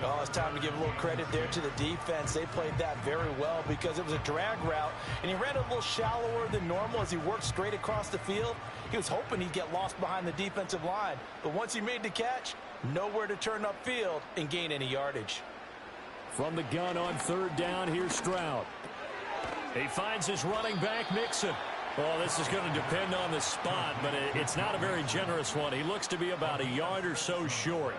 Oh, it's time to give a little credit there to the defense. They played that very well because it was a drag route, and he ran a little shallower than normal as he worked straight across the field. He was hoping he'd get lost behind the defensive line, but once he made the catch, nowhere to turn upfield and gain any yardage. From the gun on 3rd down, here's Stroud. He finds his running back, Mixon. Well, this is going to depend on the spot, but it's not a very generous one. He looks to be about a yard or so short.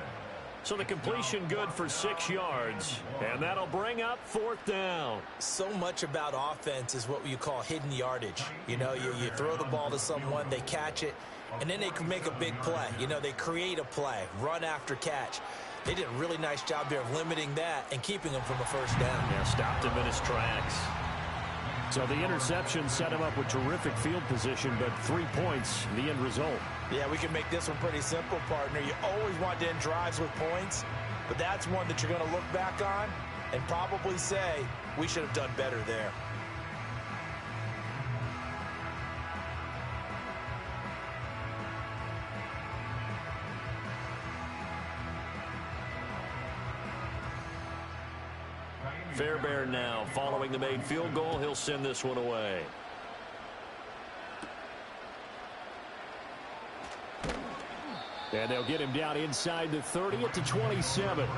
So the completion good for 6 yards, and that'll bring up 4th down. So much about offense is what you call hidden yardage. You know, you throw the ball to someone, they catch it, and then they can make a big play. You know, they create a play, run after catch. They did a really nice job there of limiting that and keeping him from a 1st down. Yeah, stopped him in his tracks. So the interception set him up with terrific field position, but 3 points, the end result. Yeah, we can make this one pretty simple, partner. You always want to end drives with points, but that's one that you're going to look back on and probably say, we should have done better there. Fairbairn now following the made field goal. He'll send this one away. And they'll get him down inside the 30 at the 27.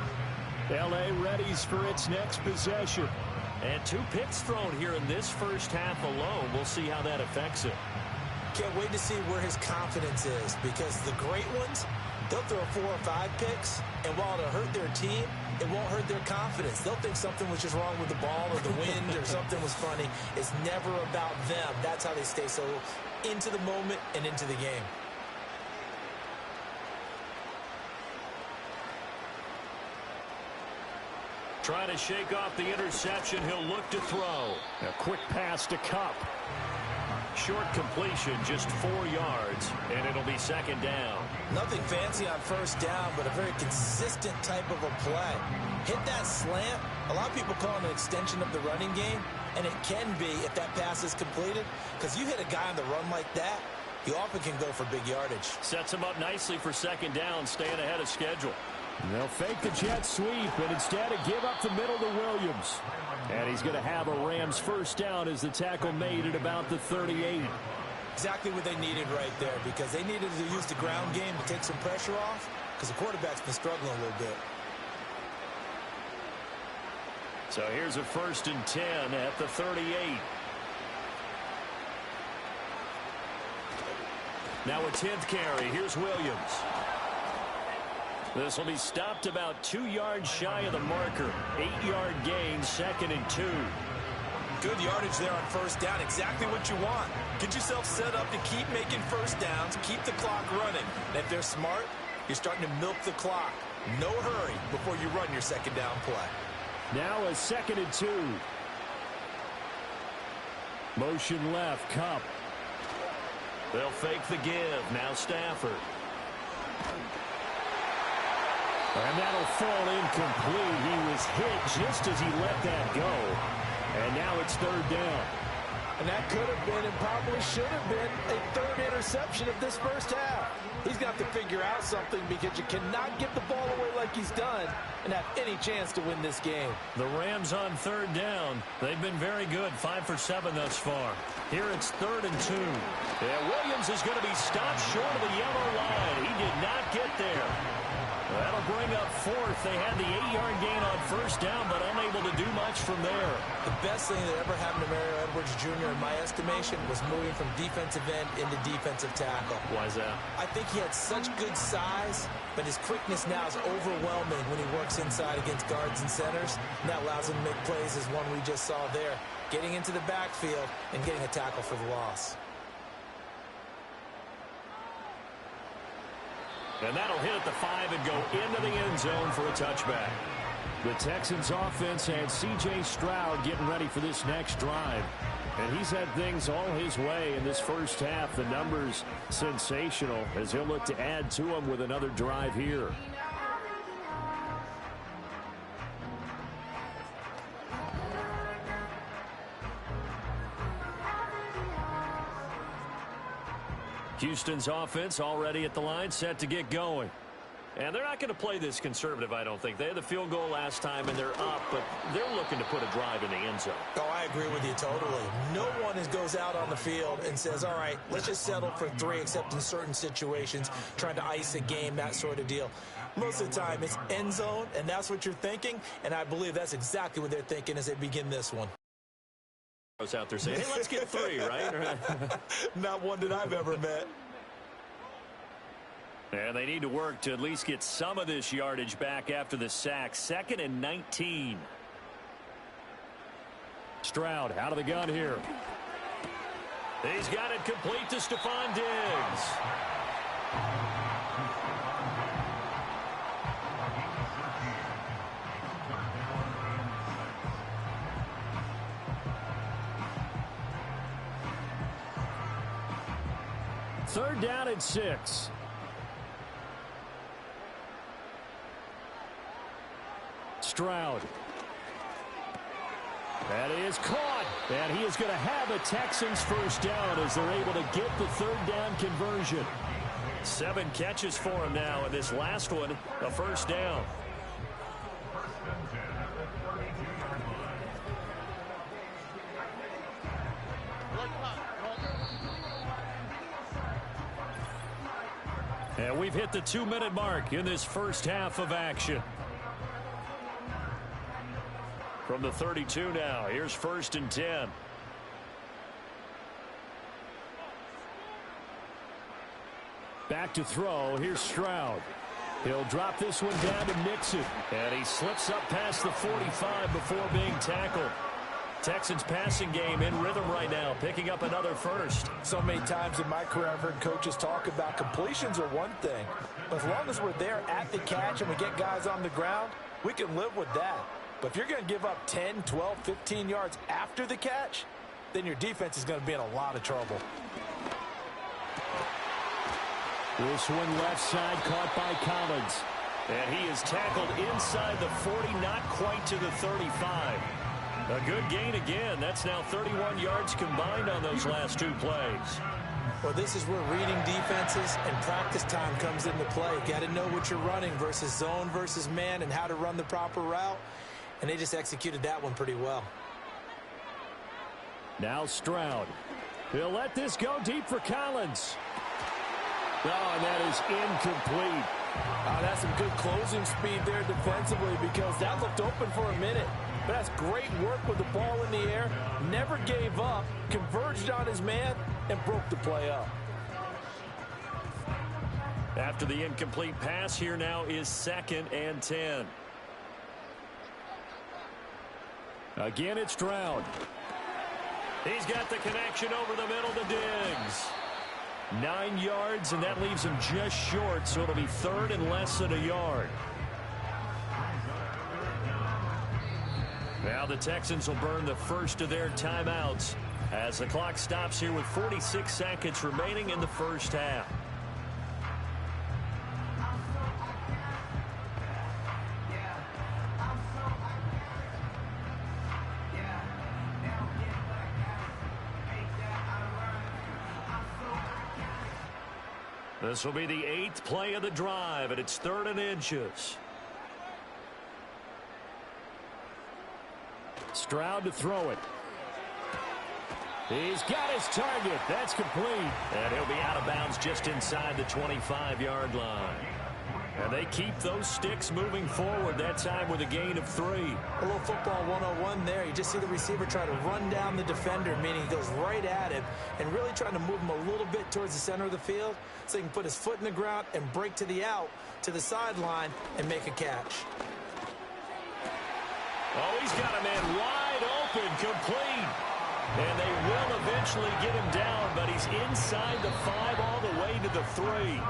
L.A. readies for its next possession. And 2 picks thrown here in this first half alone. We'll see how that affects it. Can't wait to see where his confidence is, because the great ones, they'll throw 4 or 5 picks, and while it'll hurt their team, it won't hurt their confidence. They'll think something was just wrong with the ball or the wind or something was funny. It's never about them. That's how they stay so into the moment and into the game. Trying to shake off the interception. He'll look to throw. A quick pass to Kupp. Short completion, just 4 yards, and it'll be 2nd down. Nothing fancy on 1st down, but a very consistent type of a play. Hit that slant. A lot of people call it an extension of the running game, and it can be if that pass is completed, because you hit a guy on the run like that, you often can go for big yardage. Sets him up nicely for 2nd down, staying ahead of schedule. They'll fake the jet sweep, and instead give up the middle to Williams. And he's going to have a Rams 1st down as the tackle made at about the 38. Exactly what they needed right there, because they needed to use the ground game to take some pressure off, because the quarterback's been struggling a little bit. So here's a 1st and 10 at the 38. Now a 10th carry. Here's Williams. This will be stopped about 2 yards shy of the marker. 8-yard gain, 2nd and 2. Good yardage there on first down. Exactly what you want. Get yourself set up to keep making first downs, keep the clock running. And if they're smart, you're starting to milk the clock. No hurry before you run your second down play. Now a 2nd and 2. Motion left, Cup. They'll fake the give. Now Stafford. And that'll fall incomplete. He was hit just as he let that go. And now it's 3rd down. And that could have been and probably should have been a 3rd interception of this first half. He's got to figure out something because you cannot give the ball away like he's done and have any chance to win this game. The Rams on 3rd down. They've been very good, 5 for 7 thus far. Here it's 3rd and 2. And Williams is going to be stopped short of the yellow line. He did not get there. That'll bring up 4th. They had the 8-yard gain on first down, but unable to do much from there. The best thing that ever happened to Mario Edwards Jr., in my estimation, was moving from defensive end into defensive tackle. Why is that? I think he had such good size, but his quickness now is overwhelming when he works inside against guards and centers. And that allows him to make plays as one we just saw there, getting into the backfield and getting a tackle for the loss. And that'll hit at the 5 and go into the end zone for a touchback. The Texans offense had C.J. Stroud getting ready for this next drive. And he's had things all his way in this first half. The numbers sensational as he'll look to add to them with another drive here. Houston's offense already at the line, set to get going. And they're not going to play this conservative, I don't think. They had the field goal last time, and they're up, but they're looking to put a drive in the end zone. Oh, I agree with you totally. No one goes out on the field and says, all right, let's just settle for 3, except in certain situations, trying to ice a game, that sort of deal. Most of the time, it's end zone, and that's what you're thinking, and I believe that's exactly what they're thinking as they begin this one. I was out there saying, hey, let's get 3, right? Not one that I've ever met. And they need to work to at least get some of this yardage back after the sack. 2nd and 19. Stroud out of the gun here. He's got it complete to Stephon Diggs. Third down and 6. Stroud. That is caught. And he is going to have a Texans first down as they're able to get the 3rd down conversion. 7 catches for him now, and this last one, a first down. And we've hit the 2-minute mark in this first half of action. From the 32 now, here's 1st and 10. Back to throw, here's Stroud. He'll drop this one down to Nixon. And he slips up past the 45 before being tackled. Texans passing game in rhythm right now, picking up another first. So many times in my career I've heard coaches talk about completions are one thing. But as long as we're there at the catch and we get guys on the ground, we can live with that. But if you're going to give up 10, 12, 15 yards after the catch, then your defense is going to be in a lot of trouble. This one left side caught by Collins. And he is tackled inside the 40, not quite to the 35. A good gain again. That's now 31 yards combined on those last 2 plays. Well, this is where reading defenses and practice time comes into play. Got to know what you're running versus zone versus man and how to run the proper route. And they just executed that one pretty well. Now Stroud. He'll let this go deep for Collins. Oh, and that is incomplete. That's some good closing speed there defensively because that looked open for a minute. But that's great work with the ball in the air. Never gave up, converged on his man, and broke the play up. After the incomplete pass, here now is 2nd and 10. Again, it's Stroud. He's got the connection over the middle to Diggs. 9 yards, and that leaves him just short, so it'll be 3rd and less than a yard. Now the Texans will burn the first of their timeouts as the clock stops here with 46 seconds remaining in the first half. This will be the 8th play of the drive, and it's 3rd and inches. Stroud to throw it. He's got his target. That's complete. And he'll be out of bounds just inside the 25-yard line. And they keep those sticks moving forward, that time with a gain of 3. A little football 101 there. You just see the receiver try to run down the defender, meaning he goes right at him and really trying to move him a little bit towards the center of the field so he can put his foot in the ground and break to the out, to the sideline, and make a catch. Oh, he's got a man wide open, complete. And they will eventually get him down, but he's inside the 5 all the way to the 3.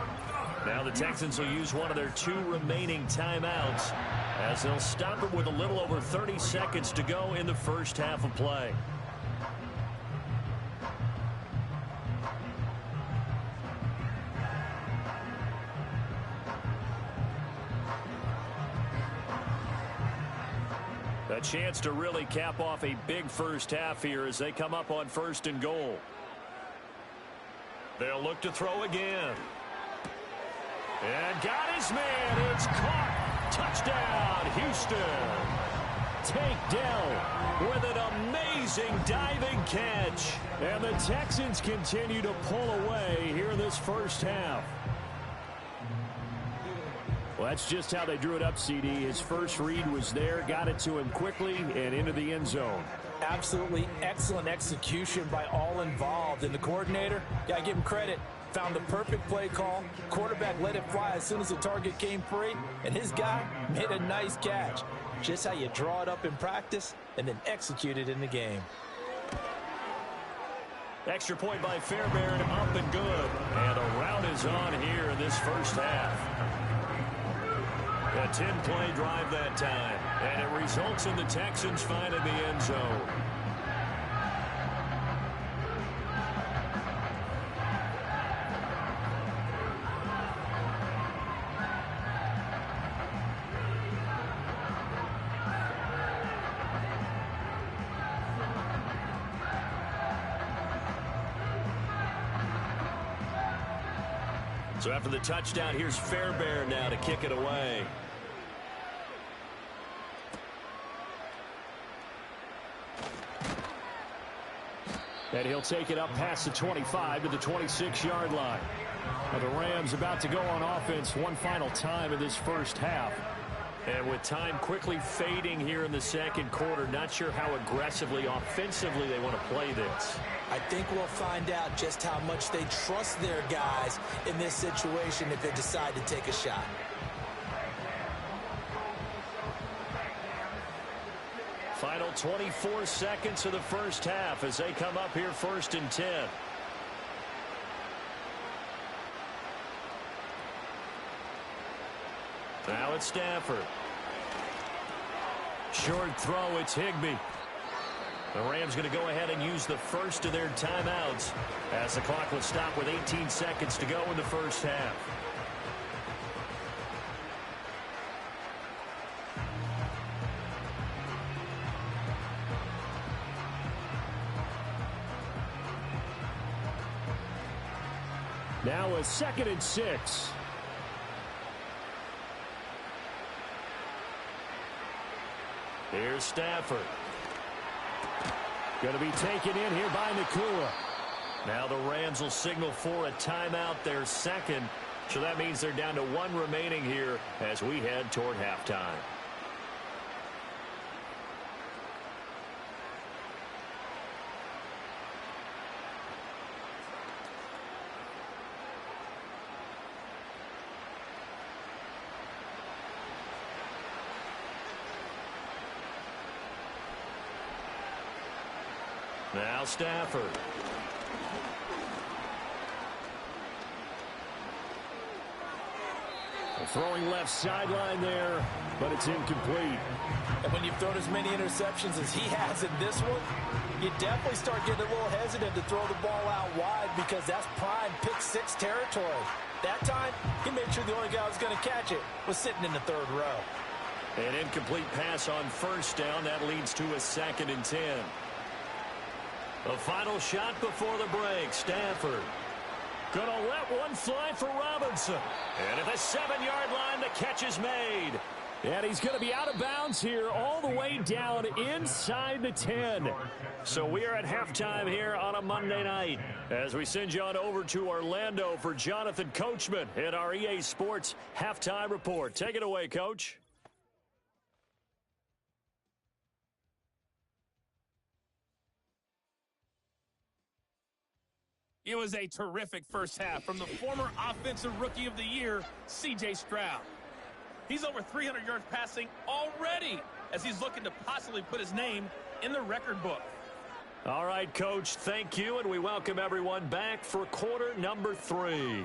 Now the Texans will use one of their 2 remaining timeouts as they'll stop it with a little over 30 seconds to go in the first half of play. A chance to really cap off a big first half here as they come up on 1st and goal. They'll look to throw again. And got his man. It's caught. Touchdown, Houston. Takedown with an amazing diving catch. And the Texans continue to pull away here in this first half. Well, that's just how they drew it up, CD. His first read was there, got it to him quickly, and into the end zone. Absolutely excellent execution by all involved. And the coordinator, got to give him credit, found the perfect play call. Quarterback let it fly as soon as the target came free, and his guy made a nice catch. Just how you draw it up in practice and then execute it in the game. Extra point by Fairbairn, up and good. And a rout is on here in this first half. A 10-play drive that time, and it results in the Texans finding the end zone. So after the touchdown, here's Fairbairn now to kick it away. And he'll take it up past the 25 to the 26-yard line. Now the Rams about to go on offense one final time in this first half. And with time quickly fading here in the second quarter, not sure how aggressively, offensively they want to play this. I think we'll find out just how much they trust their guys in this situation if they decide to take a shot. Final 24 seconds of the first half as they come up here 1st and 10. Now it's Stafford. Short throw, it's Higbee. The Rams going to go ahead and use the first of their timeouts as the clock will stop with 18 seconds to go in the first half. Now a 2nd and 6. Here's Stafford. Going to be taken in here by Nakua. Now the Rams will signal for a timeout, their 2nd. So that means they're down to 1 remaining here as we head toward halftime. Now Stafford. Throwing left sideline there, but it's incomplete. And when you've thrown as many interceptions as he has in this one, you definitely start getting a little hesitant to throw the ball out wide because that's prime pick six territory. That time, he made sure the only guy who was going to catch it was sitting in the third row. An incomplete pass on first down. That leads to a 2nd and 10. The final shot before the break. Stafford. Gonna let one fly for Robinson. And at the 7-yard line, the catch is made. And he's going to be out of bounds here all the way down inside the 10. So we are at halftime here on a Monday night as we send you on over to Orlando for Jonathan Coachman in our EA Sports Halftime Report. Take it away, Coach. It was a terrific first half from the former Offensive Rookie of the Year, C.J. Stroud. He's over 300 yards passing already as he's looking to possibly put his name in the record book. All right, Coach, thank you, and we welcome everyone back for quarter number 3.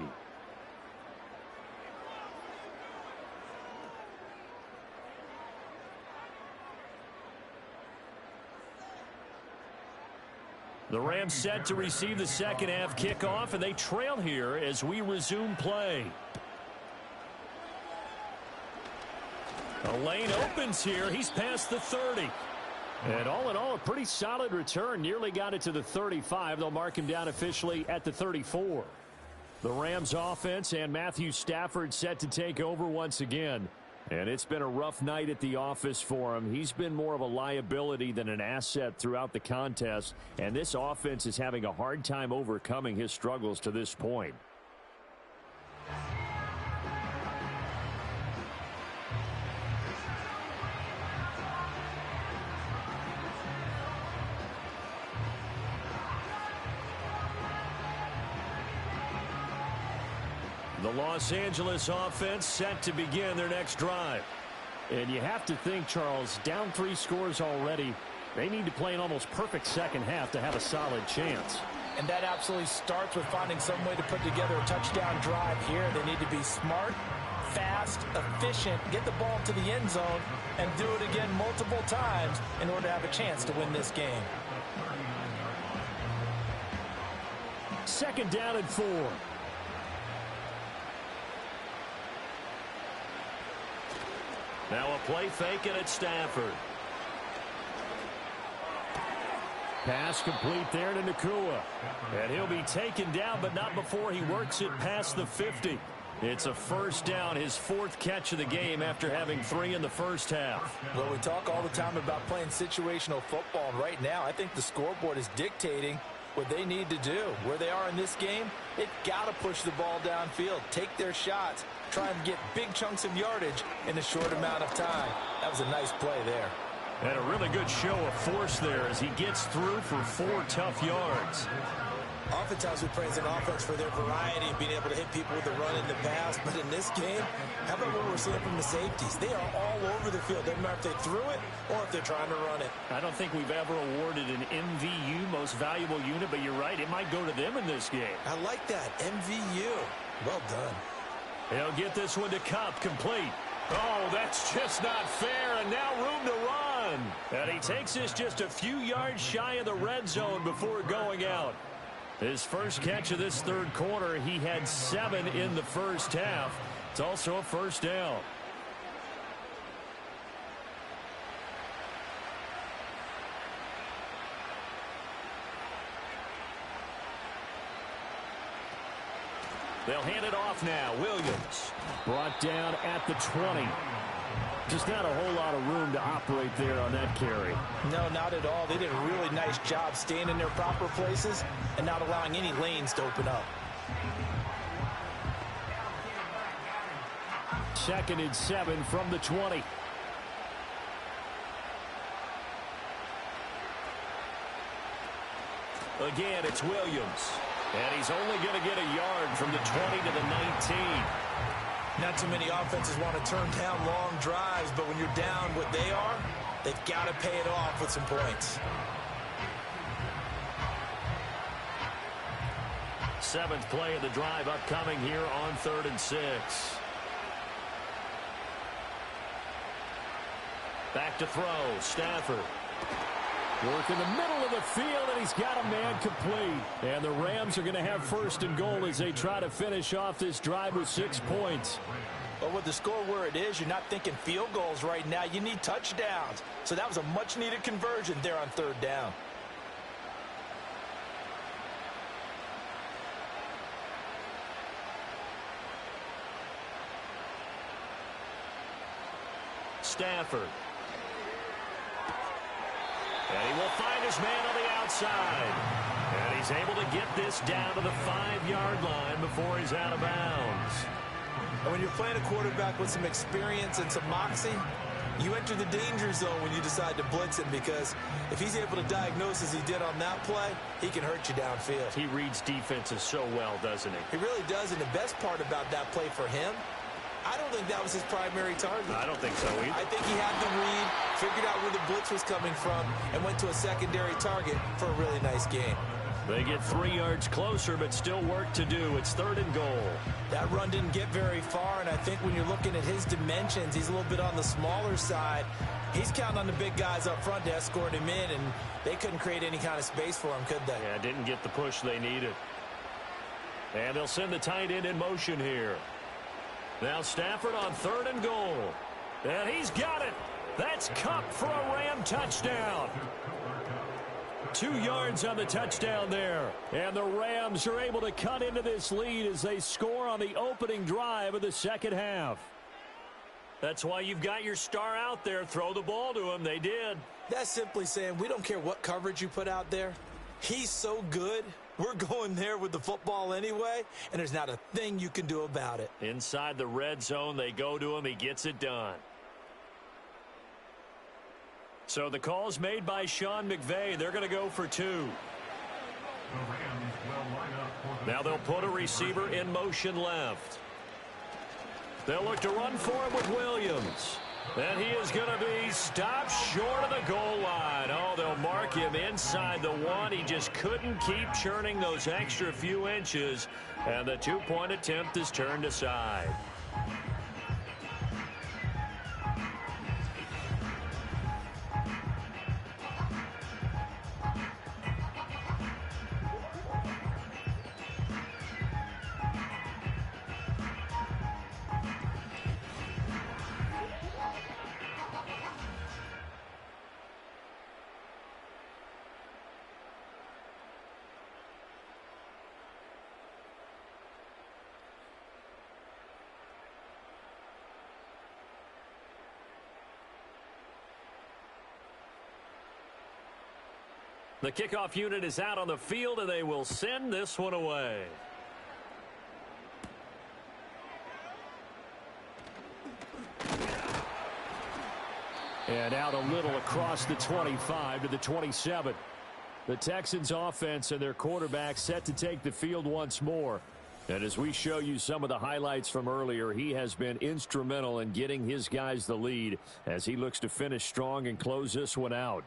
The Rams set to receive the second half kickoff, and they trail here as we resume play. A lane opens here. He's past the 30. And all in all, a pretty solid return. Nearly got it to the 35. They'll mark him down officially at the 34. The Rams offense and Matthew Stafford set to take over once again. And it's been a rough night at the office for him. He's been more of a liability than an asset throughout the contest. And this offense is having a hard time overcoming his struggles to this point. The Los Angeles offense set to begin their next drive. And you have to think, Charles, down 3 scores already. They need to play an almost perfect second half to have a solid chance. And that absolutely starts with finding some way to put together a touchdown drive here. They need to be smart, fast, efficient, get the ball to the end zone, and do it again multiple times in order to have a chance to win this game. 2nd down and 4. Now a play fake, and it's Stafford. Pass complete there to Nakua. And he'll be taken down, but not before he works it past the 50. It's a first down, his 4th catch of the game after having 3 in the first half. Well, we talk all the time about playing situational football, and right now I think the scoreboard is dictating what they need to do. Where they are in this game, they've got to push the ball downfield, take their shots, try and get big chunks of yardage in a short amount of time. That was a nice play there. And a really good show of force there as he gets through for 4 tough yards. Oftentimes we praise an offense for their variety and being able to hit people with the run in the pass. But in this game, how about what we're seeing from the safeties? They are all over the field. Doesn't matter if they threw it or if they're trying to run it. I don't think we've ever awarded an MVU, most valuable unit, but you're right. It might go to them in this game. I like that. MVU. Well done. He'll get this one to Cup, complete. Oh, that's just not fair, and now room to run. And he takes this just a few yards shy of the red zone before going out. His first catch of this 3rd quarter, he had 7 in the first half. It's also a first down. They'll hand it off now. Williams brought down at the 20. Just not a whole lot of room to operate there on that carry. No, not at all. They did a really nice job staying in their proper places and not allowing any lanes to open up. 2nd and 7 from the 20. Again, it's Williams. And he's only going to get a yard from the 20 to the 19. Not too many offenses want to turn down long drives, but when you're down what they are, they've got to pay it off with some points. 7th play of the drive upcoming here on 3rd and 6. Back to throw. Stafford. Work in the middle of the field, and he's got a man complete. And the Rams are going to have 1st and goal as they try to finish off this drive with 6 points. But with the score where it is, you're not thinking field goals right now. You need touchdowns. So that was a much-needed conversion there on 3rd down. Stafford. And he will find his man on the outside. And he's able to get this down to the 5-yard line before he's out of bounds. And when you're playing a quarterback with some experience and some moxie, you enter the danger zone when you decide to blitz him, because if he's able to diagnose as he did on that play, he can hurt you downfield. He reads defenses so well, doesn't he? He really does, and the best part about that play for him, I don't think that was his primary target. I don't think so either. I think he had the read, figured out where the blitz was coming from, and went to a secondary target for a really nice game. They get 3 yards closer, but still work to do. It's 3rd and goal. That run didn't get very far, and I think when you're looking at his dimensions, he's a little bit on the smaller side. He's counting on the big guys up front to escort him in, and they couldn't create any kind of space for him, could they? Yeah, didn't get the push they needed. And they'll send the tight end in motion here. Now Stafford on 3rd and goal. And he's got it. That's Kupp for a Ram touchdown. 2 yards on the touchdown there. And the Rams are able to cut into this lead as they score on the opening drive of the second half. That's why you've got your star out there. Throw the ball to him. They did. That's simply saying we don't care what coverage you put out there. He's so good. We're going there with the football anyway, and there's not a thing you can do about it. Inside the red zone, they go to him. He gets it done. So the call's made by Sean McVay. They're going to go for 2. Now they'll put a receiver in motion left. They'll look to run for him with Williams. And he is going to be stopped short of the goal line. Oh, they'll mark him inside the 1. He just couldn't keep churning those extra few inches. And the 2-point attempt is turned aside. The kickoff unit is out on the field, and they will send this one away. And out a little across the 25 to the 27. The Texans offense and their quarterback set to take the field once more. And as we show you some of the highlights from earlier, he has been instrumental in getting his guys the lead as he looks to finish strong and close this one out.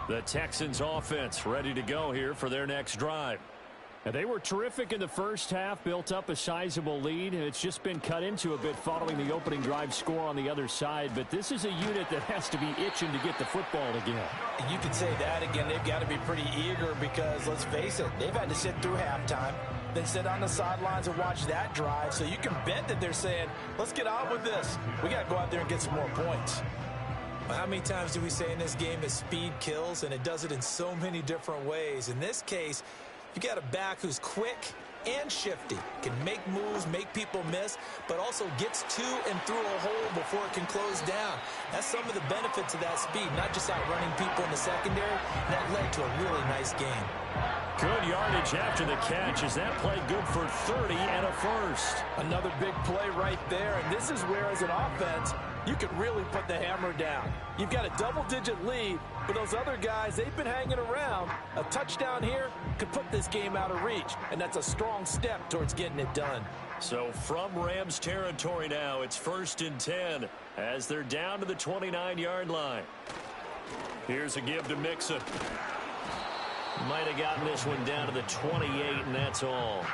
The Texans offense ready to go here for their next drive. And they were terrific in the first half, built up a sizable lead, and it's just been cut into a bit following the opening drive score on the other side. But this is a unit that has to be itching to get the football again. You could say that again. They've got to be pretty eager because, let's face it, they've had to sit through halftime, then sit on the sidelines and watch that drive. So you can bet that they're saying, let's get on with this. We got to go out there and get some more points. How many times do we say in this game that speed kills, and it does it in so many different ways? In this case, you got a back who's quick, and shifty. Can make moves, make people miss, but also gets to and through a hole before it can close down. That's some of the benefits of that speed, not just outrunning people in the secondary. That led to a really nice game. Good yardage after the catch as that play good for 30 and a first. Another big play right there, and this is where, as an offense, you can really put the hammer down. You've got a double-digit lead, but those other guys, they've been hanging around. A touchdown here could put this game out of reach, and that's a strong step towards getting it done. So from Rams territory now, it's 1st and 10 as they're down to the 29-yard line. Here's a give to Mixon. Might have gotten this one down to the 28, and that's all.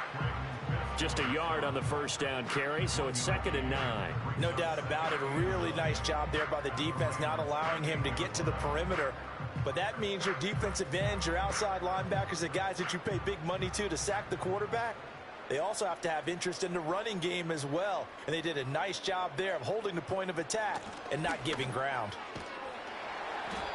Just a yard on the first down carry, so it's 2nd and 9. No doubt about it. A really nice job there by the defense, not allowing him to get to the perimeter. But that means your defensive ends, your outside linebackers, the guys that you pay big money to sack the quarterback, they also have to have interest in the running game as well. And they did a nice job there of holding the point of attack and not giving ground.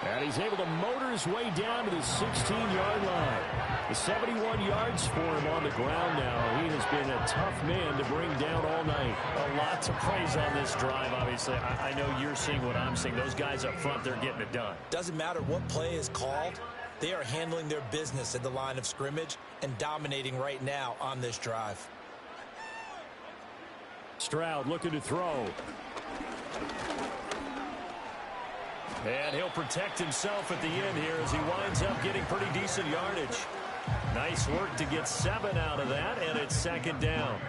And he's able to motor his way down to the 16-yard line. The 71 yards for him on the ground now. He has been a tough man to bring down all night. A lot to praise on this drive, obviously. I know you're seeing what I'm seeing. Those guys up front, they're getting it done. Doesn't matter what play is called. They are handling their business at the line of scrimmage and dominating right now on this drive. Stroud looking to throw. And he'll protect himself at the end here as he winds up getting pretty decent yardage. Nice work to get 7 out of that, and it's 2nd down.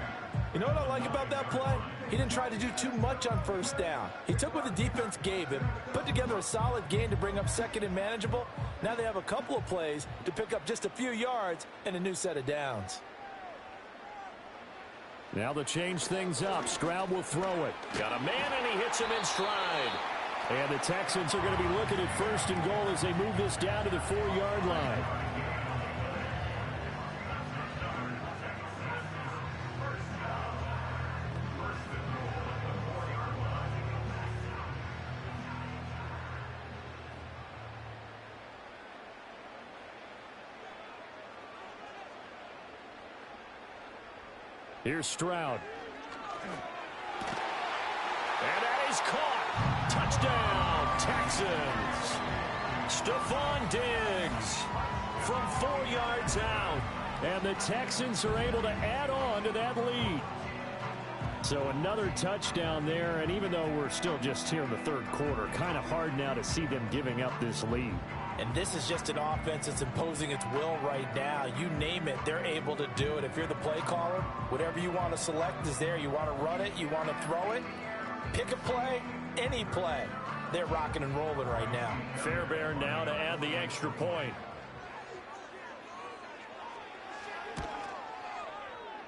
You know what I like about that play? He didn't try to do too much on first down. He took what the defense gave him, put together a solid game to bring up 2nd and manageable. Now they have a couple of plays to pick up just a few yards and a new set of downs. Now to change things up, Stroud will throw it. Got a man, and he hits him in stride. And the Texans are going to be looking at 1st and goal as they move this down to the 4-yard line. Here's Stroud. And that is caught. Touchdown, Texans. Stephon Diggs from 4 yards out. And the Texans are able to add on to that lead. So another touchdown there, and even though we're still just here in the 3rd quarter, kind of hard now to see them giving up this lead. And this is just an offense that's imposing its will right now. You name it, they're able to do it. If you're the play caller, whatever you want to select is there. You want to run it, you want to throw it, pick a play, any play. They're rocking and rolling right now. Fairbairn now to add the extra point.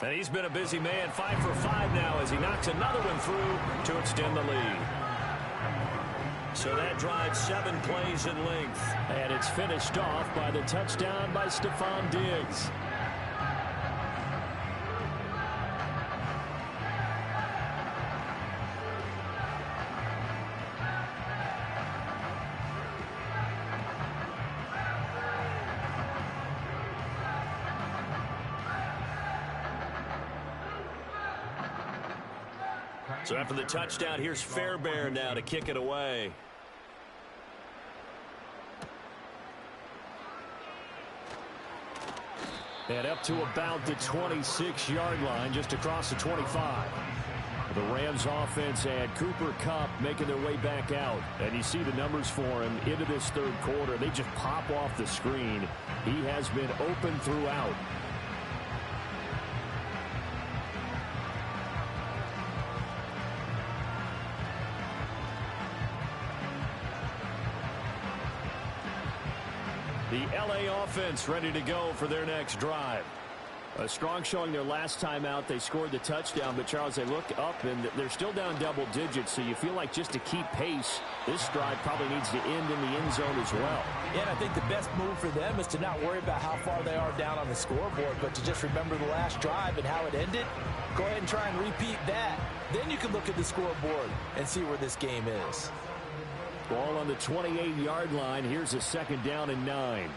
And he's been a busy man, 5 for 5 now as he knocks another one through to extend the lead. So that drives 7 plays in length. And it's finished off by the touchdown by Stephon Diggs. So after the touchdown, here's Fairbairn now to kick it away. And up to about the 26-yard line, just across the 25. The Rams offense had Cooper Kupp making their way back out. And you see the numbers for him into this 3rd quarter. They just pop off the screen. He has been open throughout. The LA offense ready to go for their next drive. A strong showing their last time out. They scored the touchdown, but Charles, they look up and they're still down double digits, so you feel like just to keep pace, this drive probably needs to end in the end zone as well. Yeah, and I think the best move for them is to not worry about how far they are down on the scoreboard, but to just remember the last drive and how it ended. Go ahead and try and repeat that. Then you can look at the scoreboard and see where this game is. Ball on the 28-yard line. Here's a 2nd down and 9.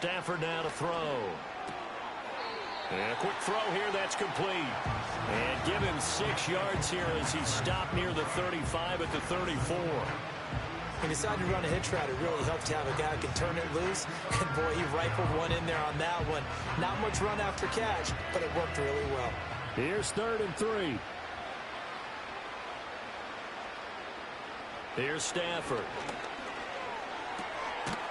Stafford now to throw. And a quick throw here, that's complete. And give him 6 yards here as he stopped near the 35 at the 34. He decided to run a hitch route. It really helps to have a guy who can turn it loose. And, boy, he rifled one in there on that one. Not much run after catch, but it worked really well. Here's 3rd and 3. Here's Stafford.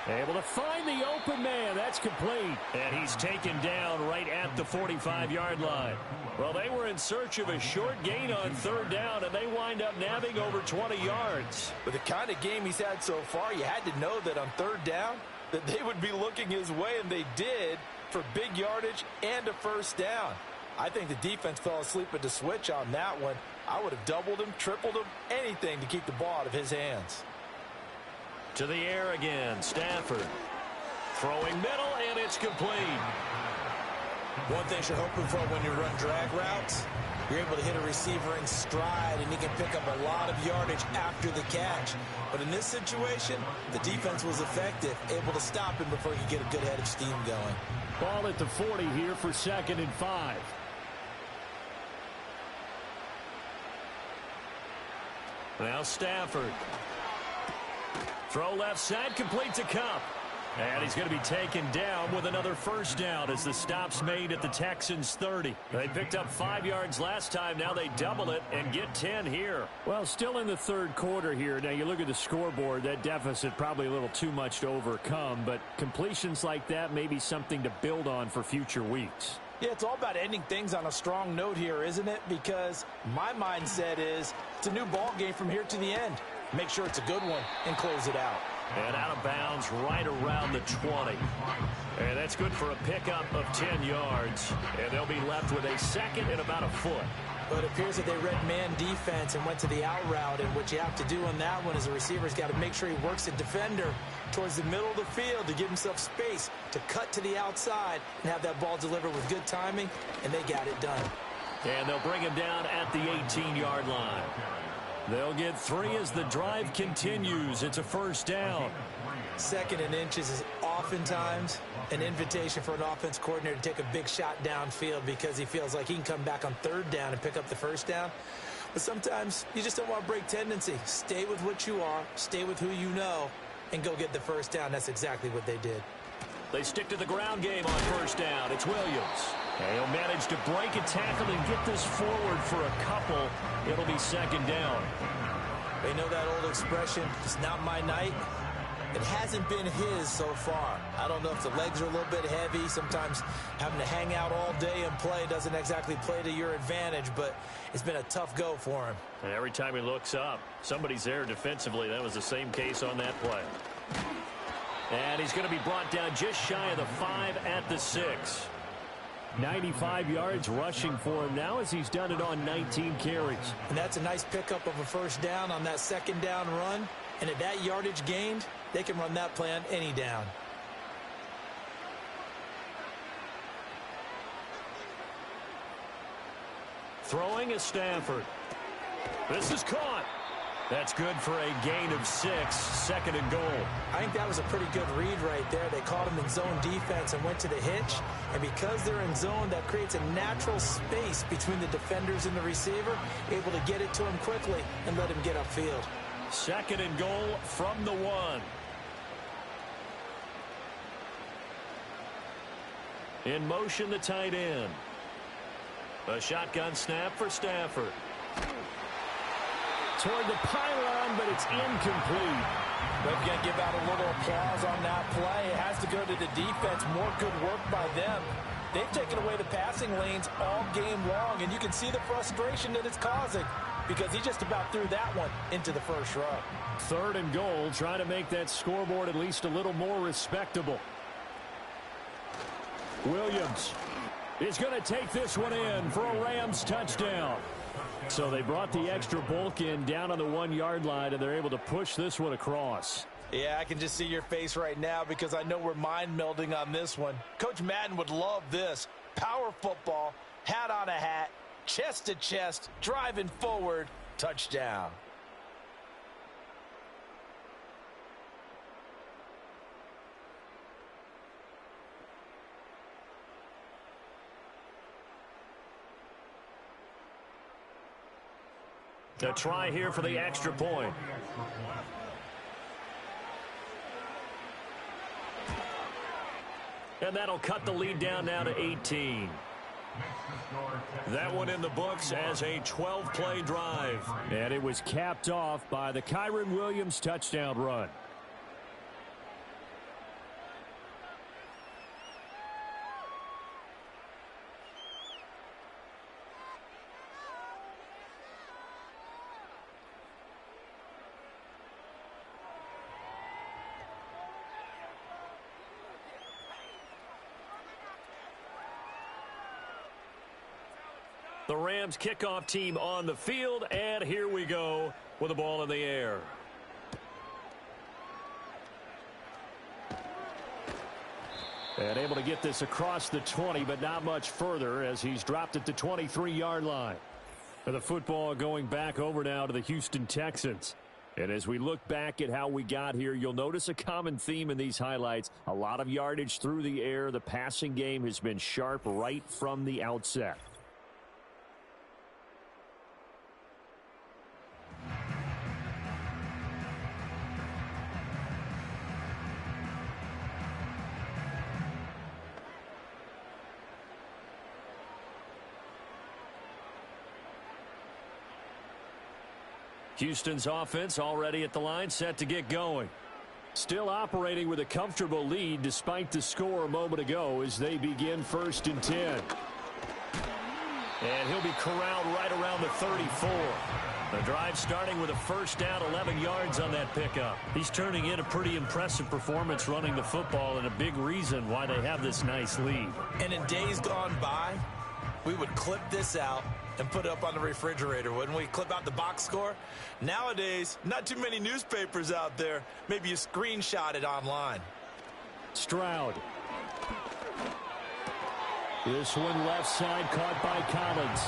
Able to find the open man. That's complete. And he's taken down right at the 45-yard line. Well, they were in search of a short gain on 3rd down, and they wind up nabbing over 20 yards. With the kind of game he's had so far, you had to know that on 3rd down that they would be looking his way, and they did, for big yardage and a 1st down. I think the defense fell asleep at the switch on that one. I would have doubled him, tripled him, anything to keep the ball out of his hands. To the air again, Stafford. Throwing middle, and it's complete. One thing you're hoping for when you run drag routes, you're able to hit a receiver in stride, and he can pick up a lot of yardage after the catch. But in this situation, the defense was effective, able to stop him before he could get a good head of steam going. Ball at the 40 here for 2nd and 5. Now Stafford. Throw left side, completes a Cup. And he's going to be taken down with another 1st down as the stop's made at the Texans' 30. They picked up 5 yards last time. Now they double it and get 10 here. Well, still in the 3rd quarter here. Now you look at the scoreboard, that deficit probably a little too much to overcome. But completions like that may be something to build on for future weeks. Yeah, it's all about ending things on a strong note here, isn't it? Because my mindset is it's a new ball game from here to the end. Make sure it's a good one and close it out. And out of bounds right around the 20. And that's good for a pickup of 10 yards. And they'll be left with a 2nd and about a foot. But it appears that they read man defense and went to the out route. And what you have to do on that one is the receiver's got to make sure he works the defender towards the middle of the field to give himself space to cut to the outside and have that ball delivered with good timing. And they got it done. And they'll bring him down at the 18-yard line. They'll get 3 as the drive continues. It's a 1st down. 2nd and inches is oftentimes an invitation for an offense coordinator to take a big shot downfield because he feels like he can come back on 3rd down and pick up the 1st down. But sometimes you just don't want to break tendency. Stay with what you are, stay with who you know, and go get the 1st down. That's exactly what they did. They stick to the ground game on 1st down. It's Williams. And he'll manage to break a tackle and get this forward for a couple. It'll be 2nd down. They know that old expression, it's not my night. It hasn't been his so far. I don't know if the legs are a little bit heavy. Sometimes having to hang out all day and play doesn't exactly play to your advantage, but it's been a tough go for him. And every time he looks up, somebody's there defensively. That was the same case on that play. And he's going to be brought down just shy of the 5 at the 6. 95 yards rushing for him now as he's done it on 19 carries. And that's a nice pickup of a 1st down on that 2nd down run. And at that yardage gained, they can run that play on any down. Throwing is Stafford. This is caught. That's good for a gain of 6, 2nd and goal. I think that was a pretty good read right there. They caught him in zone defense and went to the hitch. And because they're in zone, that creates a natural space between the defenders and the receiver, able to get it to him quickly and let him get upfield. 2nd and goal from the 1. In motion, the tight end. A shotgun snap for Stafford. Toward the pylon, but it's incomplete. But you got to give out a little applause on that play. It has to go to the defense. More good work by them. They've taken away the passing lanes all game long, and you can see the frustration that it's causing because he just about threw that one into the 1st row. 3rd and goal, trying to make that scoreboard at least a little more respectable. Williams is going to take this one in for a Rams touchdown. So they brought the extra bulk in down on the 1-yard line, and they're able to push this one across. Yeah, I can just see your face right now because I know we're mind melding on this one. Coach Madden would love this. Power football, hat on a hat, chest to chest, driving forward, touchdown. A try here for the extra point. And that'll cut the lead down now to 18. That one in the books as a 12-play drive. And it was capped off by the Kyren Williams touchdown run. The Rams kickoff team on the field, and here we go with the ball in the air. And able to get this across the 20, but not much further as he's dropped at the 23-yard line. The football going back over now to the Houston Texans. And as we look back at how we got here, you'll notice a common theme in these highlights. A lot of yardage through the air. The passing game has been sharp right from the outset. Houston's offense already at the line, set to get going. Still operating with a comfortable lead despite the score a moment ago as they begin 1st and 10. And he'll be corralled right around the 34. The drive starting with a first down, 11 yards on that pickup. He's turning in a pretty impressive performance running the football, and a big reason why they have this nice lead. And in days gone by, we would clip this out and put it up on the refrigerator, wouldn't we? Clip out the box score. Nowadays, not too many newspapers out there. Maybe you screenshot it online. Stroud. This one left side caught by Collins.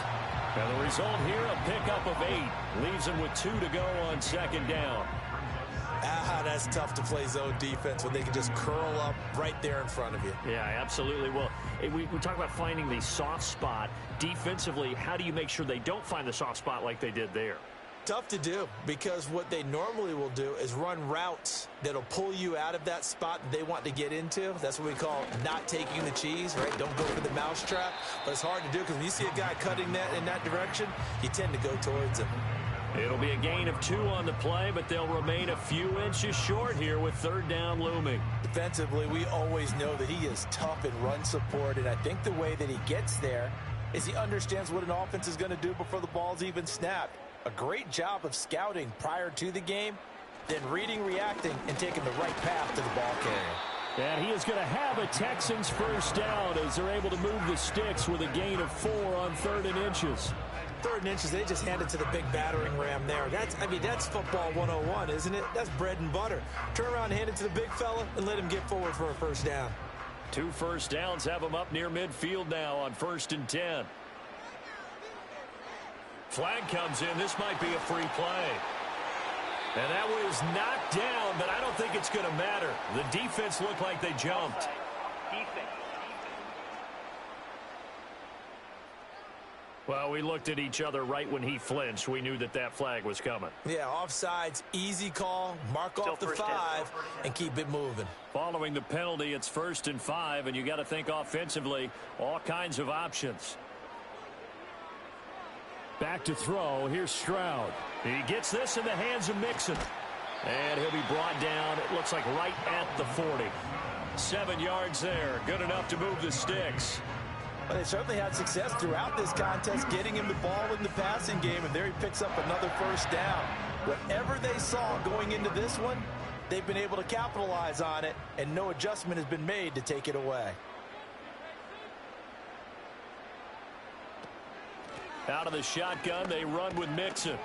And the result here, a pickup of 8. Leaves him with 2 to go on 2nd down. That's tough to play zone defense when they can just curl up right there in front of you. Yeah, absolutely. Well, we talk about finding the soft spot. Defensively, how do you make sure they don't find the soft spot like they did there? Tough to do, because what they normally will do is run routes that'll pull you out of that spot that they want to get into. That's what we call not taking the cheese, right? Don't go for the mousetrap. But it's hard to do because when you see a guy cutting that in that direction, you tend to go towards him. It'll be a gain of 2 on the play, but they'll remain a few inches short here with 3rd down looming. Defensively, we always know that he is tough in run support, and I think the way that he gets there is he understands what an offense is going to do before the ball's even snapped. A great job of scouting prior to the game, then reading, reacting, and taking the right path to the ball carrier. And he is going to have a Texans first down as they're able to move the sticks with a gain of 4 on 3rd and inches. 3rd and inches, they just hand it to the big battering ram there. That's football 101, isn't it? That's bread and butter. Turn around and hand it to the big fella and let him get forward for a first down. 2 first downs have him up near midfield now on 1st and 10. Flag comes in. This might be a free play. And that was knocked down, but I don't think it's going to matter. The defense looked like they jumped. Well, we looked at each other right when he flinched. We knew that flag was coming. Yeah, offsides, easy call, mark off the 5, and keep it moving. Following the penalty, it's 1st and 5, and you got to think offensively, all kinds of options. Back to throw. Here's Stroud. He gets this in the hands of Mixon. And he'll be brought down, it looks like right at the 40. 7 yards there. Good enough to move the sticks. Well, they certainly had success throughout this contest getting him the ball in the passing game, and there he picks up another first down. Whatever they saw going into this one, they've been able to capitalize on it, and no adjustment has been made to take it away. Out of the shotgun, they run with Mixon.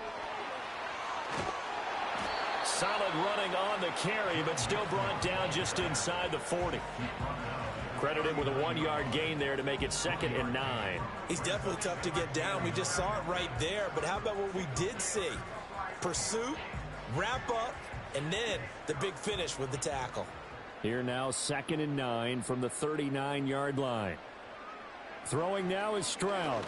Solid running on the carry, but still brought down just inside the 40. Credited with a 1-yard gain there to make it 2nd and 9. He's definitely tough to get down. We just saw it right there. But how about what we did see? Pursuit, wrap up, and then the big finish with the tackle. Here now 2nd and 9 from the 39-yard line. Throwing now is Stroud.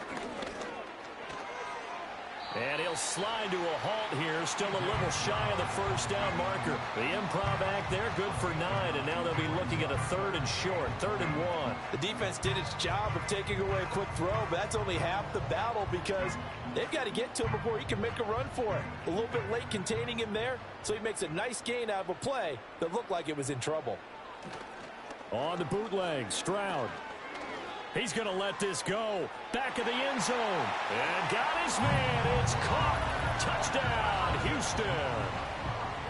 And he'll slide to a halt here, still a little shy of the first down marker. The improv act there, good for 9, and now they'll be looking at a 3rd and short, 3rd and 1. The defense did its job of taking away a quick throw, but that's only half the battle because they've got to get to him before he can make a run for it. A little bit late containing him there, so he makes a nice gain out of a play that looked like it was in trouble. On the bootleg, Stroud. He's going to let this go. Back of the end zone. And got his man. It's caught. Touchdown, Houston.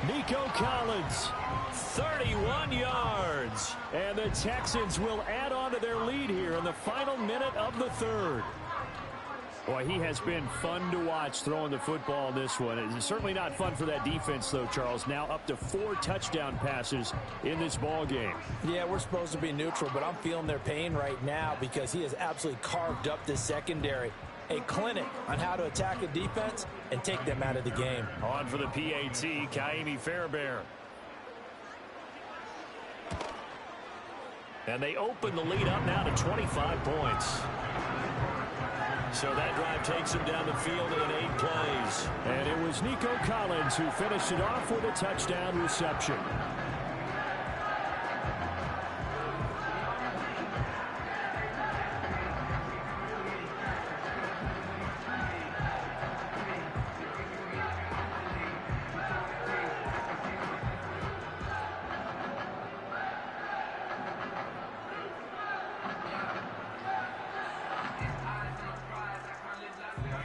Nico Collins, 31 yards. And the Texans will add on to their lead here in the final minute of the 3rd. Boy, he has been fun to watch throwing the football in this one. It's certainly not fun for that defense, though, Charles. Now up to 4 touchdown passes in this ball game. Yeah, we're supposed to be neutral, but I'm feeling their pain right now because he has absolutely carved up this secondary. A clinic on how to attack a defense and take them out of the game. On for the PAT, Kaimi Fairbairn. And they open the lead up now to 25 points. So that drive takes him down the field in 8 plays. And it was Nico Collins who finished it off with a touchdown reception.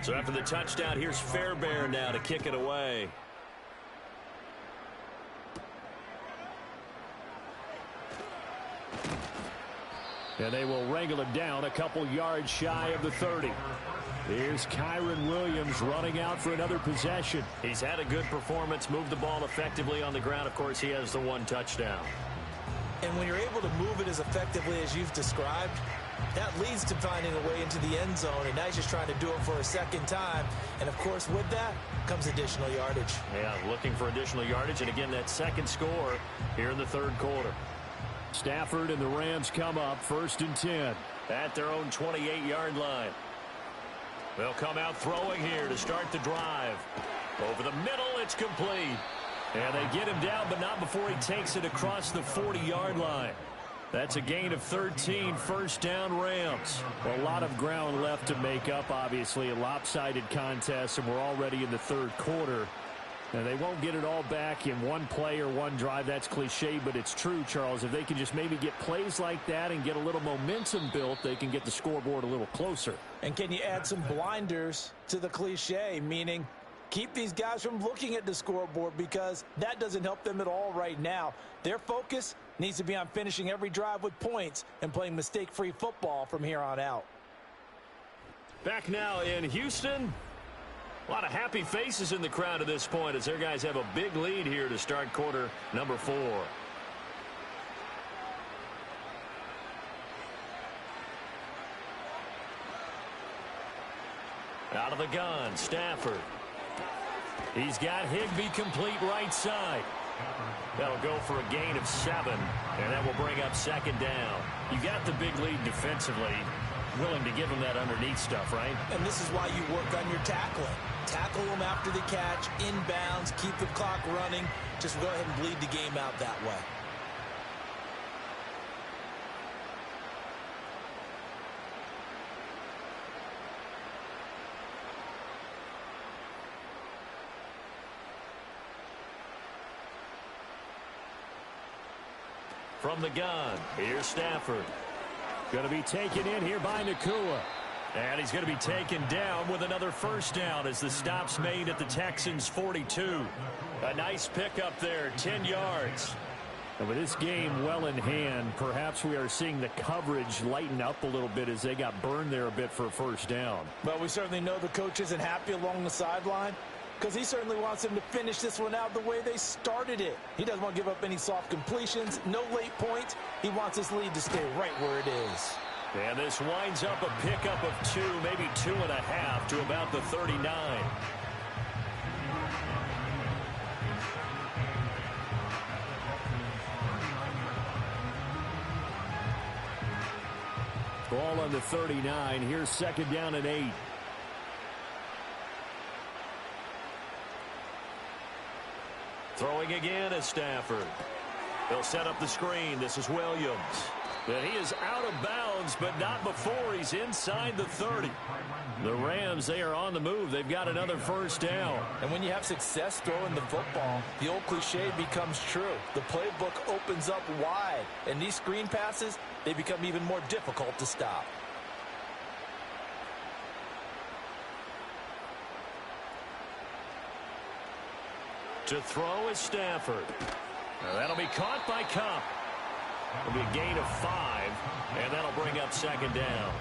So after the touchdown, here's Fairbairn now to kick it away. And they will wrangle it down a couple yards shy of the 30. Here's Kyron Williams running out for another possession. He's had a good performance, moved the ball effectively on the ground. Of course, he has the 1 touchdown. And when you're able to move it as effectively as you've described, that leads to finding a way into the end zone, and now he's just trying to do it for a second time. And, of course, with that comes additional yardage. Yeah, looking for additional yardage, and again, that second score here in the 3rd quarter. Stafford and the Rams come up 1st and 10 at their own 28-yard line. They'll come out throwing here to start the drive. Over the middle, it's complete. And they get him down, but not before he takes it across the 40-yard line. That's a gain of 13, 1st down Rams. A lot of ground left to make up, obviously. A lopsided contest, and we're already in the 3rd quarter. And they won't get it all back in one play or one drive. That's cliche, but it's true, Charles. If they can just maybe get plays like that and get a little momentum built, they can get the scoreboard a little closer. And can you add some blinders to the cliche, meaning keep these guys from looking at the scoreboard, because that doesn't help them at all right now. Their focus needs to be on finishing every drive with points and playing mistake-free football from here on out. Back now in Houston. A lot of happy faces in the crowd at this point as their guys have a big lead here to start quarter number 4. Out of the gun, Stafford. He's got Higbee complete right side. That'll go for a gain of 7, and that will bring up 2nd down. You got the big lead defensively. Willing to give them that underneath stuff, right? And this is why you work on your tackling. Tackle them after the catch, inbounds, keep the clock running. Just go ahead and bleed the game out that way. From the gun, here's Stafford. Going to be taken in here by Nakua. And he's going to be taken down with another 1st down as the stop's made at the Texans' 42. A nice pickup there, 10 yards. And with this game well in hand, perhaps we are seeing the coverage lighten up a little bit as they got burned there a bit for a 1st down. Well, we certainly know the coach isn't happy along the sideline, because he certainly wants them to finish this one out the way they started it. He doesn't want to give up any soft completions, no late points. He wants his lead to stay right where it is. And this winds up a pickup of 2, maybe 2.5 to about the 39. Ball on the 39. Here's 2nd down and 8. Throwing again is Stafford. They'll set up the screen. This is Williams. And he is out of bounds, but not before he's inside the 30. The Rams, they are on the move. They've got another first down. And when you have success throwing the football, the old cliche becomes true. The playbook opens up wide, and these screen passes, they become even more difficult to stop. To throw is Stafford. Now that'll be caught by Cup. It'll be a gain of 5, and that'll bring up second down.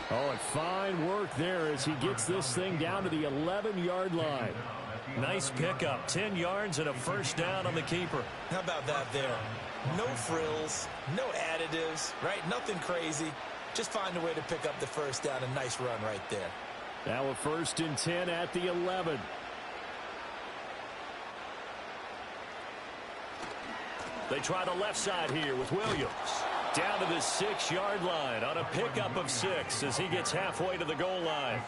Oh, and fine work there as he gets this thing down to the 11-yard line. Nice pickup, 10 yards and a first down on the keeper. How about that there? No frills, no additives, right? Nothing crazy. Just find a way to pick up the first down. A nice run right there. Now a 1st and 10 at the 11. They try the left side here with Williams. Down to the 6-yard line on a pickup of 6 as he gets halfway to the goal line.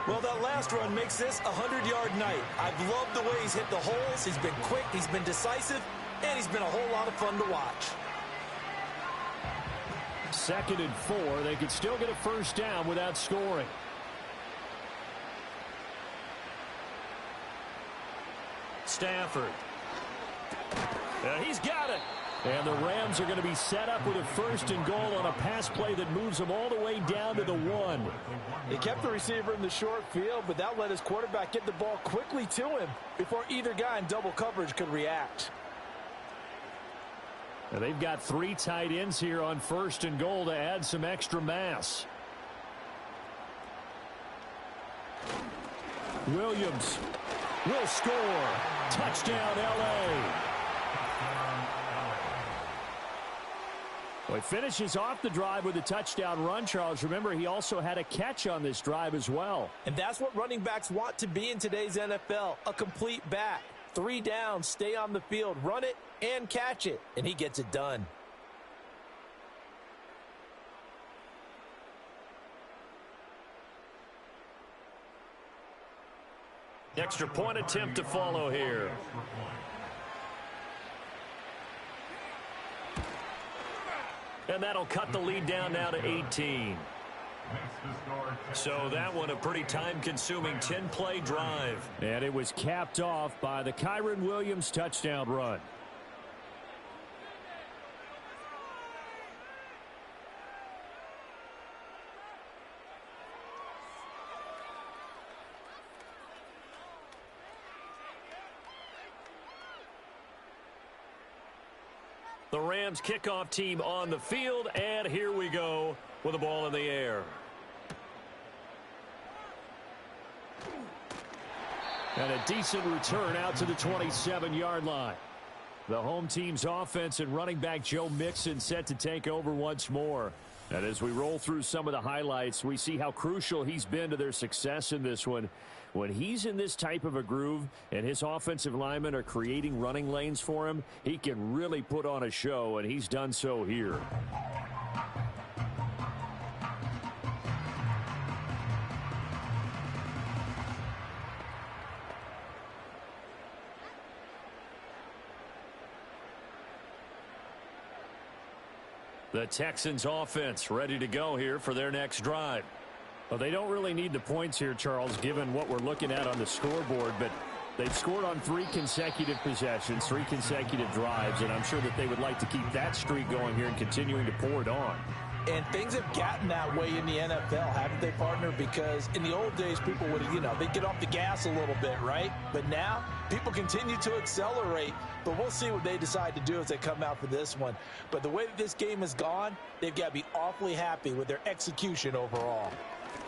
Well, that last run makes this a 100-yard night. I've loved the way he's hit the holes. He's been quick, he's been decisive, and he's been a whole lot of fun to watch. 2nd and 4. They could still get a first down without scoring. Stafford. He's got it. And the Rams are going to be set up with a 1st and goal on a pass play that moves them all the way down to the 1. He kept the receiver in the short field, but that let his quarterback get the ball quickly to him before either guy in double coverage could react. Now they've got 3 tight ends here on 1st and goal to add some extra mass. Williams will score. Touchdown, L.A. Well, he finishes off the drive with a touchdown run, Charles. Remember, he also had a catch on this drive as well. And that's what running backs want to be in today's NFL, a complete back. 3 downs, stay on the field, run it, and catch it. And he gets it done. Extra point attempt to follow here. And that'll cut the lead down now to 18. So that one a pretty time-consuming 10-play drive. And it was capped off by the Kyren Williams touchdown run. The Rams kickoff team on the field, and here we go with the ball in the air. And a decent return out to the 27-yard line. The home team's offense and running back Joe Mixon set to take over once more. And as we roll through some of the highlights, we see how crucial he's been to their success in this one. When he's in this type of a groove and his offensive linemen are creating running lanes for him, he can really put on a show, and he's done so here. The Texans offense ready to go here for their next drive. Well, they don't really need the points here, Charles, given what we're looking at on the scoreboard, but they've scored on 3 consecutive possessions, 3 consecutive drives, and I'm sure that they would like to keep that streak going here and continuing to pour it on. And things have gotten that way in the NFL, haven't they, partner? Because in the old days, people would, they'd get off the gas a little bit, right? But now, people continue to accelerate. But we'll see what they decide to do as they come out for this one. But the way that this game has gone, they've got to be awfully happy with their execution overall.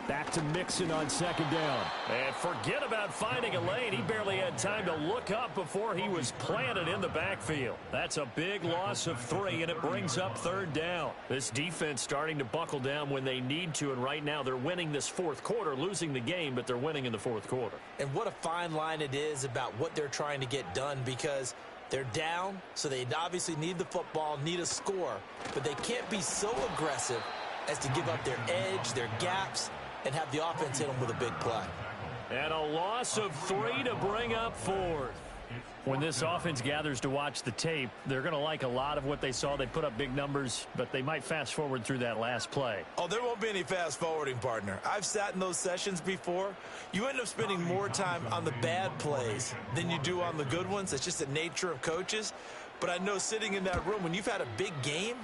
Back to Mixon on second down. And forget about finding a lane. He barely had time to look up before he was planted in the backfield. That's a big loss of 3, and it brings up third down. This defense starting to buckle down when they need to, and right now they're winning this fourth quarter, losing the game, but they're winning in the fourth quarter. And what a fine line it is about what they're trying to get done, because they're down, so they obviously need the football, need a score, but they can't be so aggressive as to give up their edge, their gaps, and have the offense hit them with a big play. And a loss of 3 to bring up fourth. When this offense gathers to watch the tape, they're going to like a lot of what they saw. They put up big numbers, but they might fast forward through that last play. Oh, there won't be any fast forwarding, partner. I've sat in those sessions before. You end up spending more time on the bad plays than you do on the good ones. It's just the nature of coaches. But I know sitting in that room, when you've had a big game,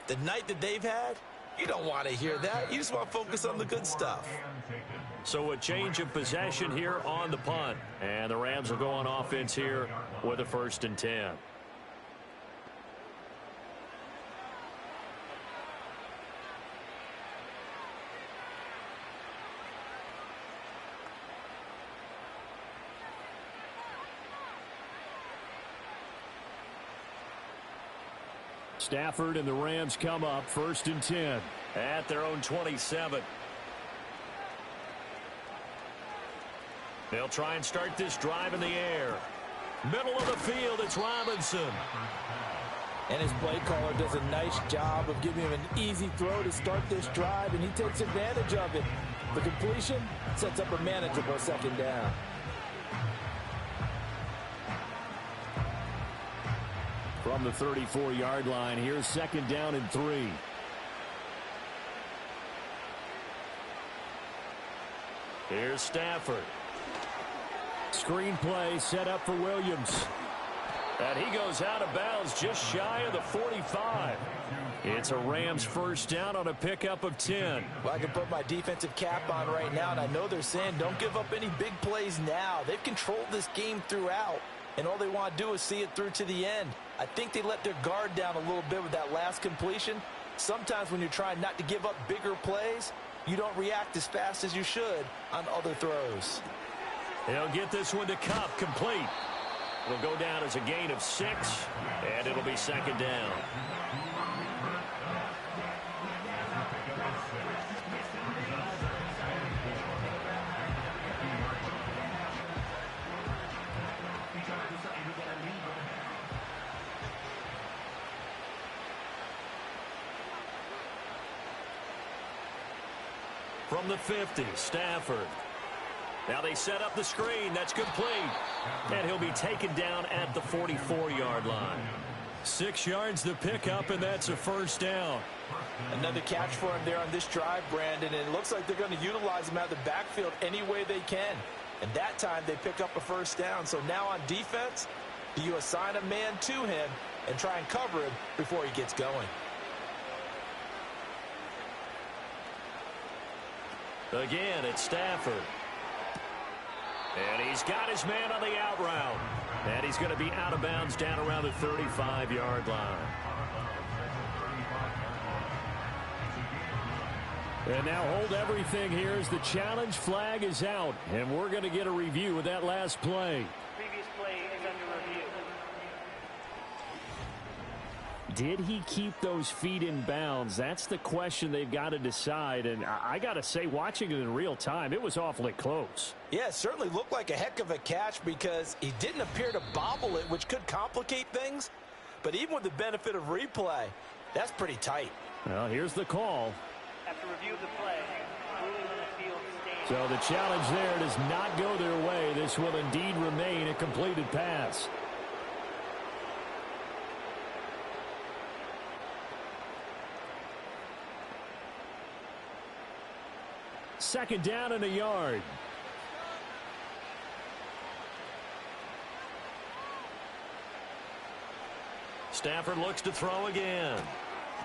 the night that they've had, you don't want to hear that. You just want to focus on the good stuff. So a change of possession here on the punt. And the Rams will go on offense here with a 1st and 10. Stafford and the Rams come up 1st and 10 at their own 27. They'll try and start this drive in the air. Middle of the field, it's Robinson. And his play caller does a nice job of giving him an easy throw to start this drive, and he takes advantage of it. The completion sets up a manageable second down. From the 34-yard line, here's 2nd down and 3. Here's Stafford. Screen play set up for Williams. And he goes out of bounds just shy of the 45. It's a Rams 1st down on a pickup of 10. Well, I can put my defensive cap on right now, and I know they're saying don't give up any big plays now. They've controlled this game throughout, and all they want to do is see it through to the end. I think they let their guard down a little bit with that last completion. Sometimes when you're trying not to give up bigger plays, you don't react as fast as you should on other throws. He'll get this one to Kupp, complete. It'll go down as a gain of 6, and it'll be 2nd down. From the 50, Stafford. Now they set up the screen. That's complete. And he'll be taken down at the 44-yard line. 6 yards to pick up, and that's a 1st down. Another catch for him there on this drive, Brandon. And it looks like they're going to utilize him out of the backfield any way they can. And that time they pick up a 1st down. So now on defense, do you assign a man to him and try and cover him before he gets going? Again, it's Stafford. And he's got his man on the out route. And he's going to be out of bounds down around the 35-yard line. And now hold everything here as the challenge flag is out. And we're going to get a review of that last play. Previous play is under review. Did he keep those feet in bounds? That's the question they've got to decide. And I got to say, watching it in real time, it was awfully close. Yeah, it certainly looked like a heck of a catch because he didn't appear to bobble it, which could complicate things. But even with the benefit of replay, that's pretty tight. Well, here's the call. After review of the play, ruling on the field stands. So the challenge there does not go their way. This will indeed remain a completed pass. Second down and a yard. Stafford looks to throw again.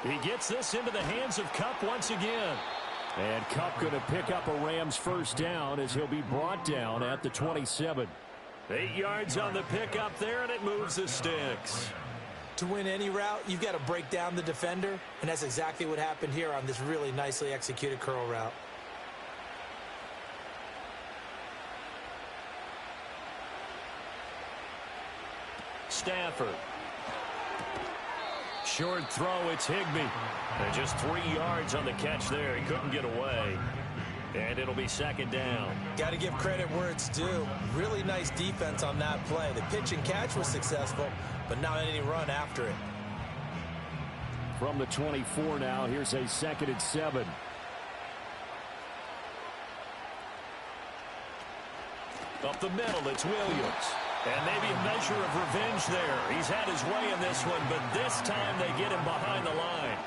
He gets this into the hands of Kupp once again. And Kupp going to pick up a Rams 1st down as he'll be brought down at the 27. 8 yards on the pickup there, and it moves the sticks. To win any route, you've got to break down the defender, and that's exactly what happened here on this really nicely executed curl route. Stafford. Short throw, it's Higbee. And just 3 yards on the catch there. He couldn't get away. And it'll be second down. Got to give credit where it's due. Really nice defense on that play. The pitch and catch was successful, but not any run after it. From the 24 now, here's a 2nd and 7. Up the middle, it's Williams. And maybe a measure of revenge there. He's had his way in this one, but this time they get him behind the line.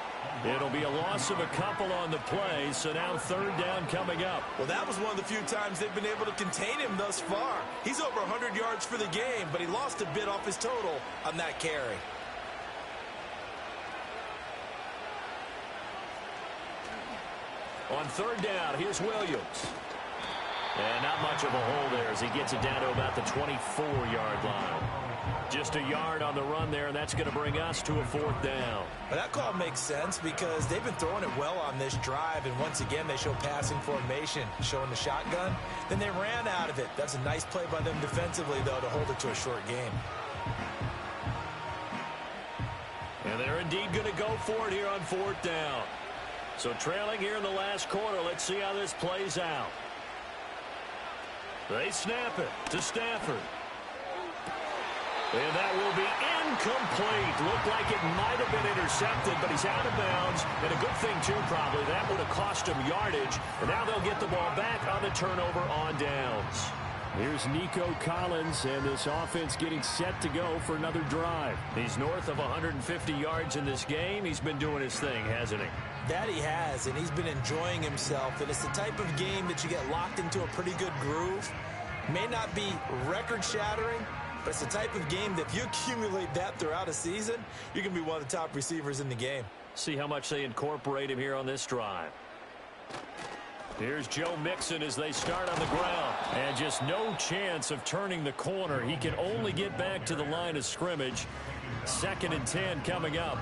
It'll be a loss of a couple on the play, so now 3rd down coming up. Well, that was one of the few times they've been able to contain him thus far. He's over 100 yards for the game, but he lost a bit off his total on that carry. On 3rd down, here's Williams. And not much of a hole there as he gets it down to about the 24-yard line. Just a yard on the run there, and that's going to bring us to a 4th down. Well, that call makes sense because they've been throwing it well on this drive, and once again they show passing formation, showing the shotgun. Then they ran out of it. That's a nice play by them defensively, though, to hold it to a short game. And they're indeed going to go for it here on 4th down. So trailing here in the last quarter, let's see how this plays out. They snap it to Stafford. And that will be incomplete. Looked like it might have been intercepted, but he's out of bounds. And a good thing, too, probably. That would have cost him yardage. And now they'll get the ball back on the turnover on downs. Here's Nico Collins, and this offense getting set to go for another drive. He's north of 150 yards in this game. He's been doing his thing, hasn't he? That he has, and he's been enjoying himself. And it's the type of game that you get locked into a pretty good groove. May not be record-shattering, but it's the type of game that if you accumulate that throughout a season, you're going to be one of the top receivers in the game. See how much they incorporate him here on this drive. Here's Joe Mixon as they start on the ground. And just no chance of turning the corner. He can only get back to the line of scrimmage. 2nd and 10 coming up.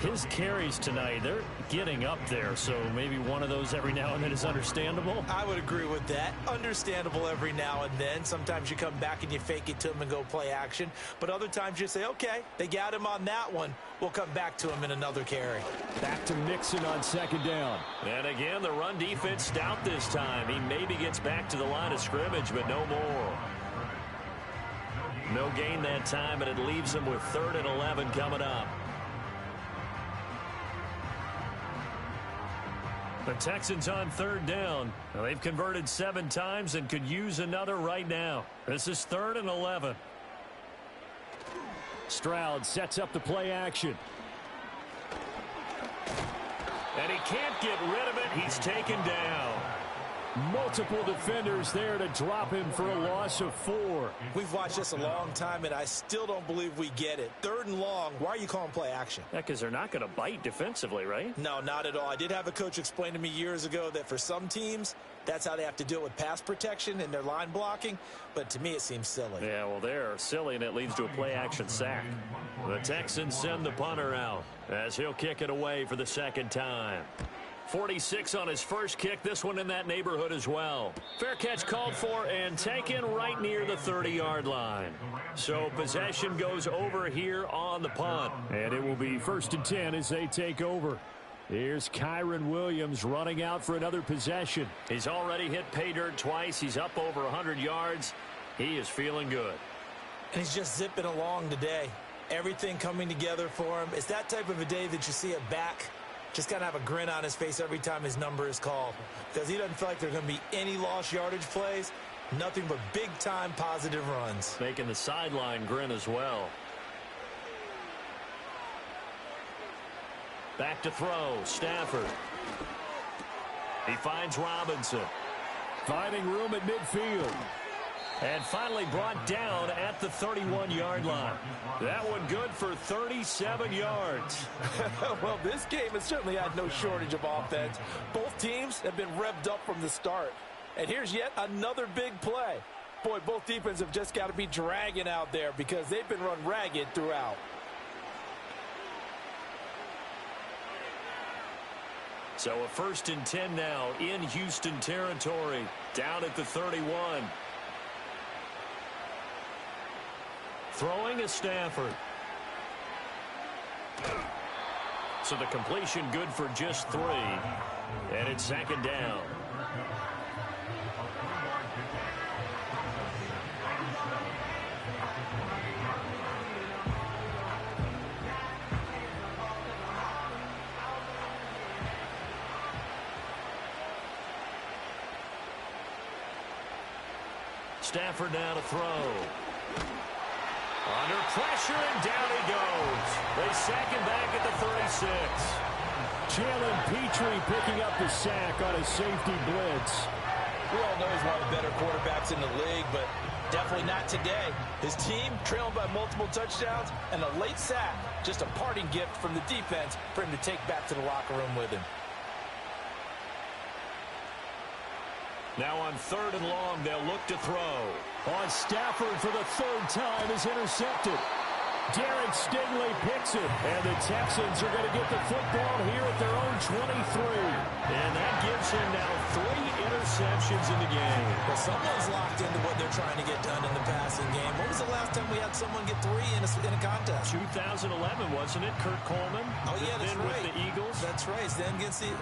His carries tonight, they're getting up there, so maybe one of those every now and then is understandable. I would agree with that. Understandable every now and then. Sometimes you come back and you fake it to him and go play action. But other times you say, okay, they got him on that one. We'll come back to him in another carry. Back to Mixon on 2nd down. And again, the run defense stout this time. He maybe gets back to the line of scrimmage, but no more. No gain that time, and it leaves him with 3rd and 11 coming up. The Texans on 3rd down. Now, they've converted 7 times and could use another right now. This is 3rd and 11. Stroud sets up the play action. And he can't get rid of it. He's taken down. Multiple defenders there to drop him for a loss of 4. We've watched this a long time, and I still don't believe we get it. 3rd and long, why are you calling play action? Yeah, because they're not going to bite defensively, right? No, not at all. I did have a coach explain to me years ago that for some teams, that's how they have to deal with pass protection and their line blocking. But to me, it seems silly. Yeah, well, they're silly, and it leads to a play-action sack. The Texans send the punter out as he'll kick it away for the 2nd time. 46 on his first kick, this one in that neighborhood as well. Fair catch called for and taken right near the 30-yard line. So possession goes over here on the punt. And it will be 1st and 10 as they take over. Here's Kyron Williams running out for another possession. He's already hit pay dirt twice. He's up over 100 yards. He is feeling good. And he's just zipping along today. Everything coming together for him. It's that type of a day that you see a back just kind of have a grin on his face every time his number is called, because he doesn't feel like there are going to be any lost yardage plays, nothing but big-time positive runs. Making the sideline grin as well. Back to throw, Stafford. He finds Robinson. Finding room at midfield. And finally brought down at the 31-yard line. That one good for 37 yards. Well, this game has certainly had no shortage of offense. Both teams have been revved up from the start. And here's yet another big play. Boy, both defenses have just got to be dragging out there because they've been run ragged throughout. So a 1st and 10 now in Houston territory, down at the 31. Throwing is Stafford. So the completion good for just 3. And it's second down. Stafford now to throw. Under pressure, and down he goes. They sack him back at the 36. Jalen Petrie picking up the sack on a safety blitz. We all know he's one of the better quarterbacks in the league, but definitely not today. His team trailing by multiple touchdowns, and a late sack, just a parting gift from the defense for him to take back to the locker room with him. Now on 3rd and long, they'll look to throw. On Stafford for the 3rd time is intercepted. Derek Stingley picks it, and the Texans are going to get the football here at their own 23. And that gives him now 3 interceptions in the game. Well, someone's locked into what they're trying to get done in the passing game. When was the last time we had someone get 3 in a contest? 2011, wasn't it? Kurt Coleman. Oh, yeah, that's then right. With the Eagles. That's right. Then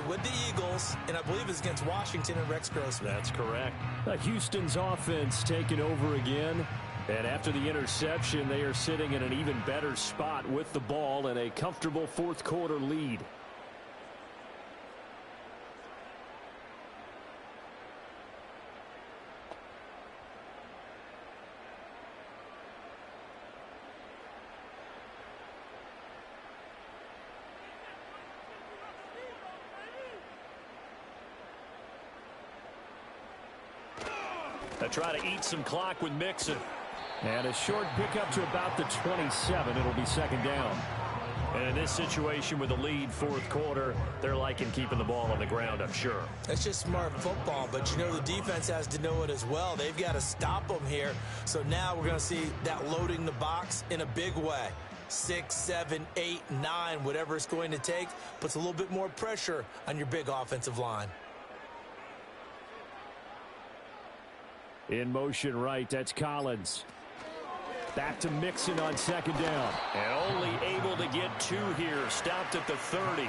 with the Eagles, and I believe it's against Washington and Rex Grossman. That's correct. Houston's offense taking over again. And after the interception, they are sitting in an even better spot with the ball and a comfortable 4th quarter lead. They try to eat some clock with Mixon. And a short pickup to about the 27. It'll be second down. And in this situation with the lead 4th quarter, they're liking keeping the ball on the ground, I'm sure. It's just smart football, but you know the defense has to know it as well. They've got to stop them here. So now we're going to see that loading the box in a big way. 6, 7, 8, 9, whatever it's going to take, puts a little bit more pressure on your big offensive line. In motion right, that's Collins. Back to Mixon on second down. And only able to get 2 here. Stopped at the 30.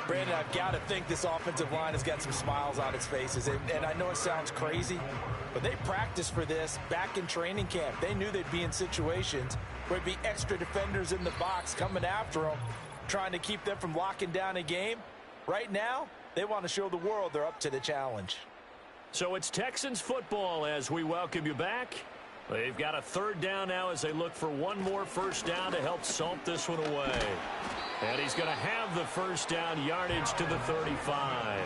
Brandon, I've got to think this offensive line has got some smiles on its faces. And I know it sounds crazy, but they practiced for this back in training camp. They knew they'd be in situations where there'd be extra defenders in the box coming after them, trying to keep them from locking down a game. Right now, they want to show the world they're up to the challenge. So it's Texans football as we welcome you back. They've got a 3rd down now as they look for one more first down to help salt this one away. And he's going to have the first down, yardage to the 35.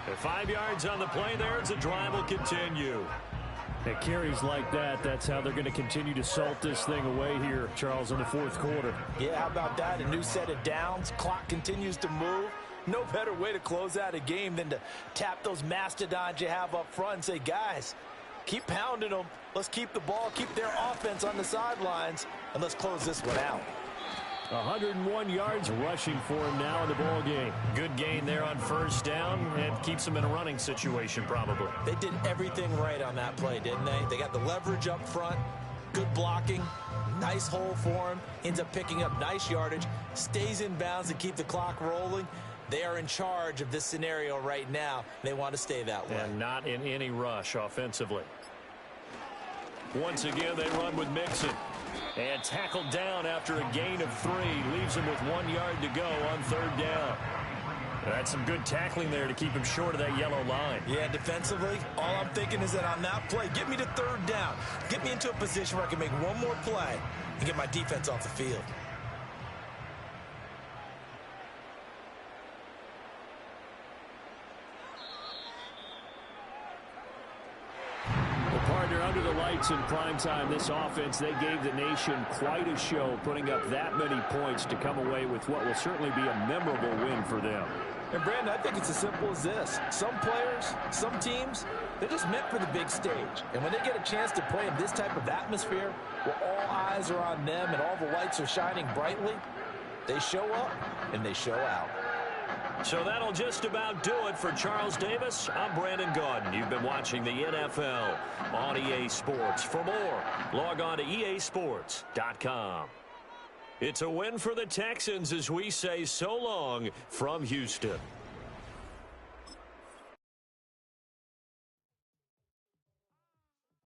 At 5 yards on the play there as the drive will continue. At carries like that, that's how they're going to continue to salt this thing away here, Charles, in the 4th quarter. Yeah, how about that? A new set of downs. Clock continues to move. No better way to close out a game than to tap those mastodons you have up front and say, guys, keep pounding them. Let's keep the ball, keep their offense on the sidelines, and let's close this one out. 101 yards rushing for him now in the ball game. Good gain there on first down and keeps him in a running situation probably. They did everything right on that play, didn't they? They got the leverage up front, good blocking, nice hole for him, ends up picking up nice yardage, stays in bounds to keep the clock rolling. They are in charge of this scenario right now. They want to stay that way. And not in any rush offensively. Once again, they run with Mixon. And tackled down after a gain of 3. Leaves him with 1 yard to go on 3rd down. That's some good tackling there to keep him short of that yellow line. Yeah, defensively, all I'm thinking is that on that play, get me to 3rd down. Get me into a position where I can make one more play and get my defense off the field. Partner, under the lights in primetime, this offense, they gave the nation quite a show, putting up that many points to come away with what will certainly be a memorable win for them. And, Brandon, I think it's as simple as this. Some players, some teams, they're just meant for the big stage. And when they get a chance to play in this type of atmosphere, where all eyes are on them and all the lights are shining brightly, they show up and they show out. So that'll just about do it for Charles Davis. I'm Brandon Gaudin. You've been watching the NFL on EA Sports. For more, log on to easports.com. It's a win for the Texans as we say so long from Houston.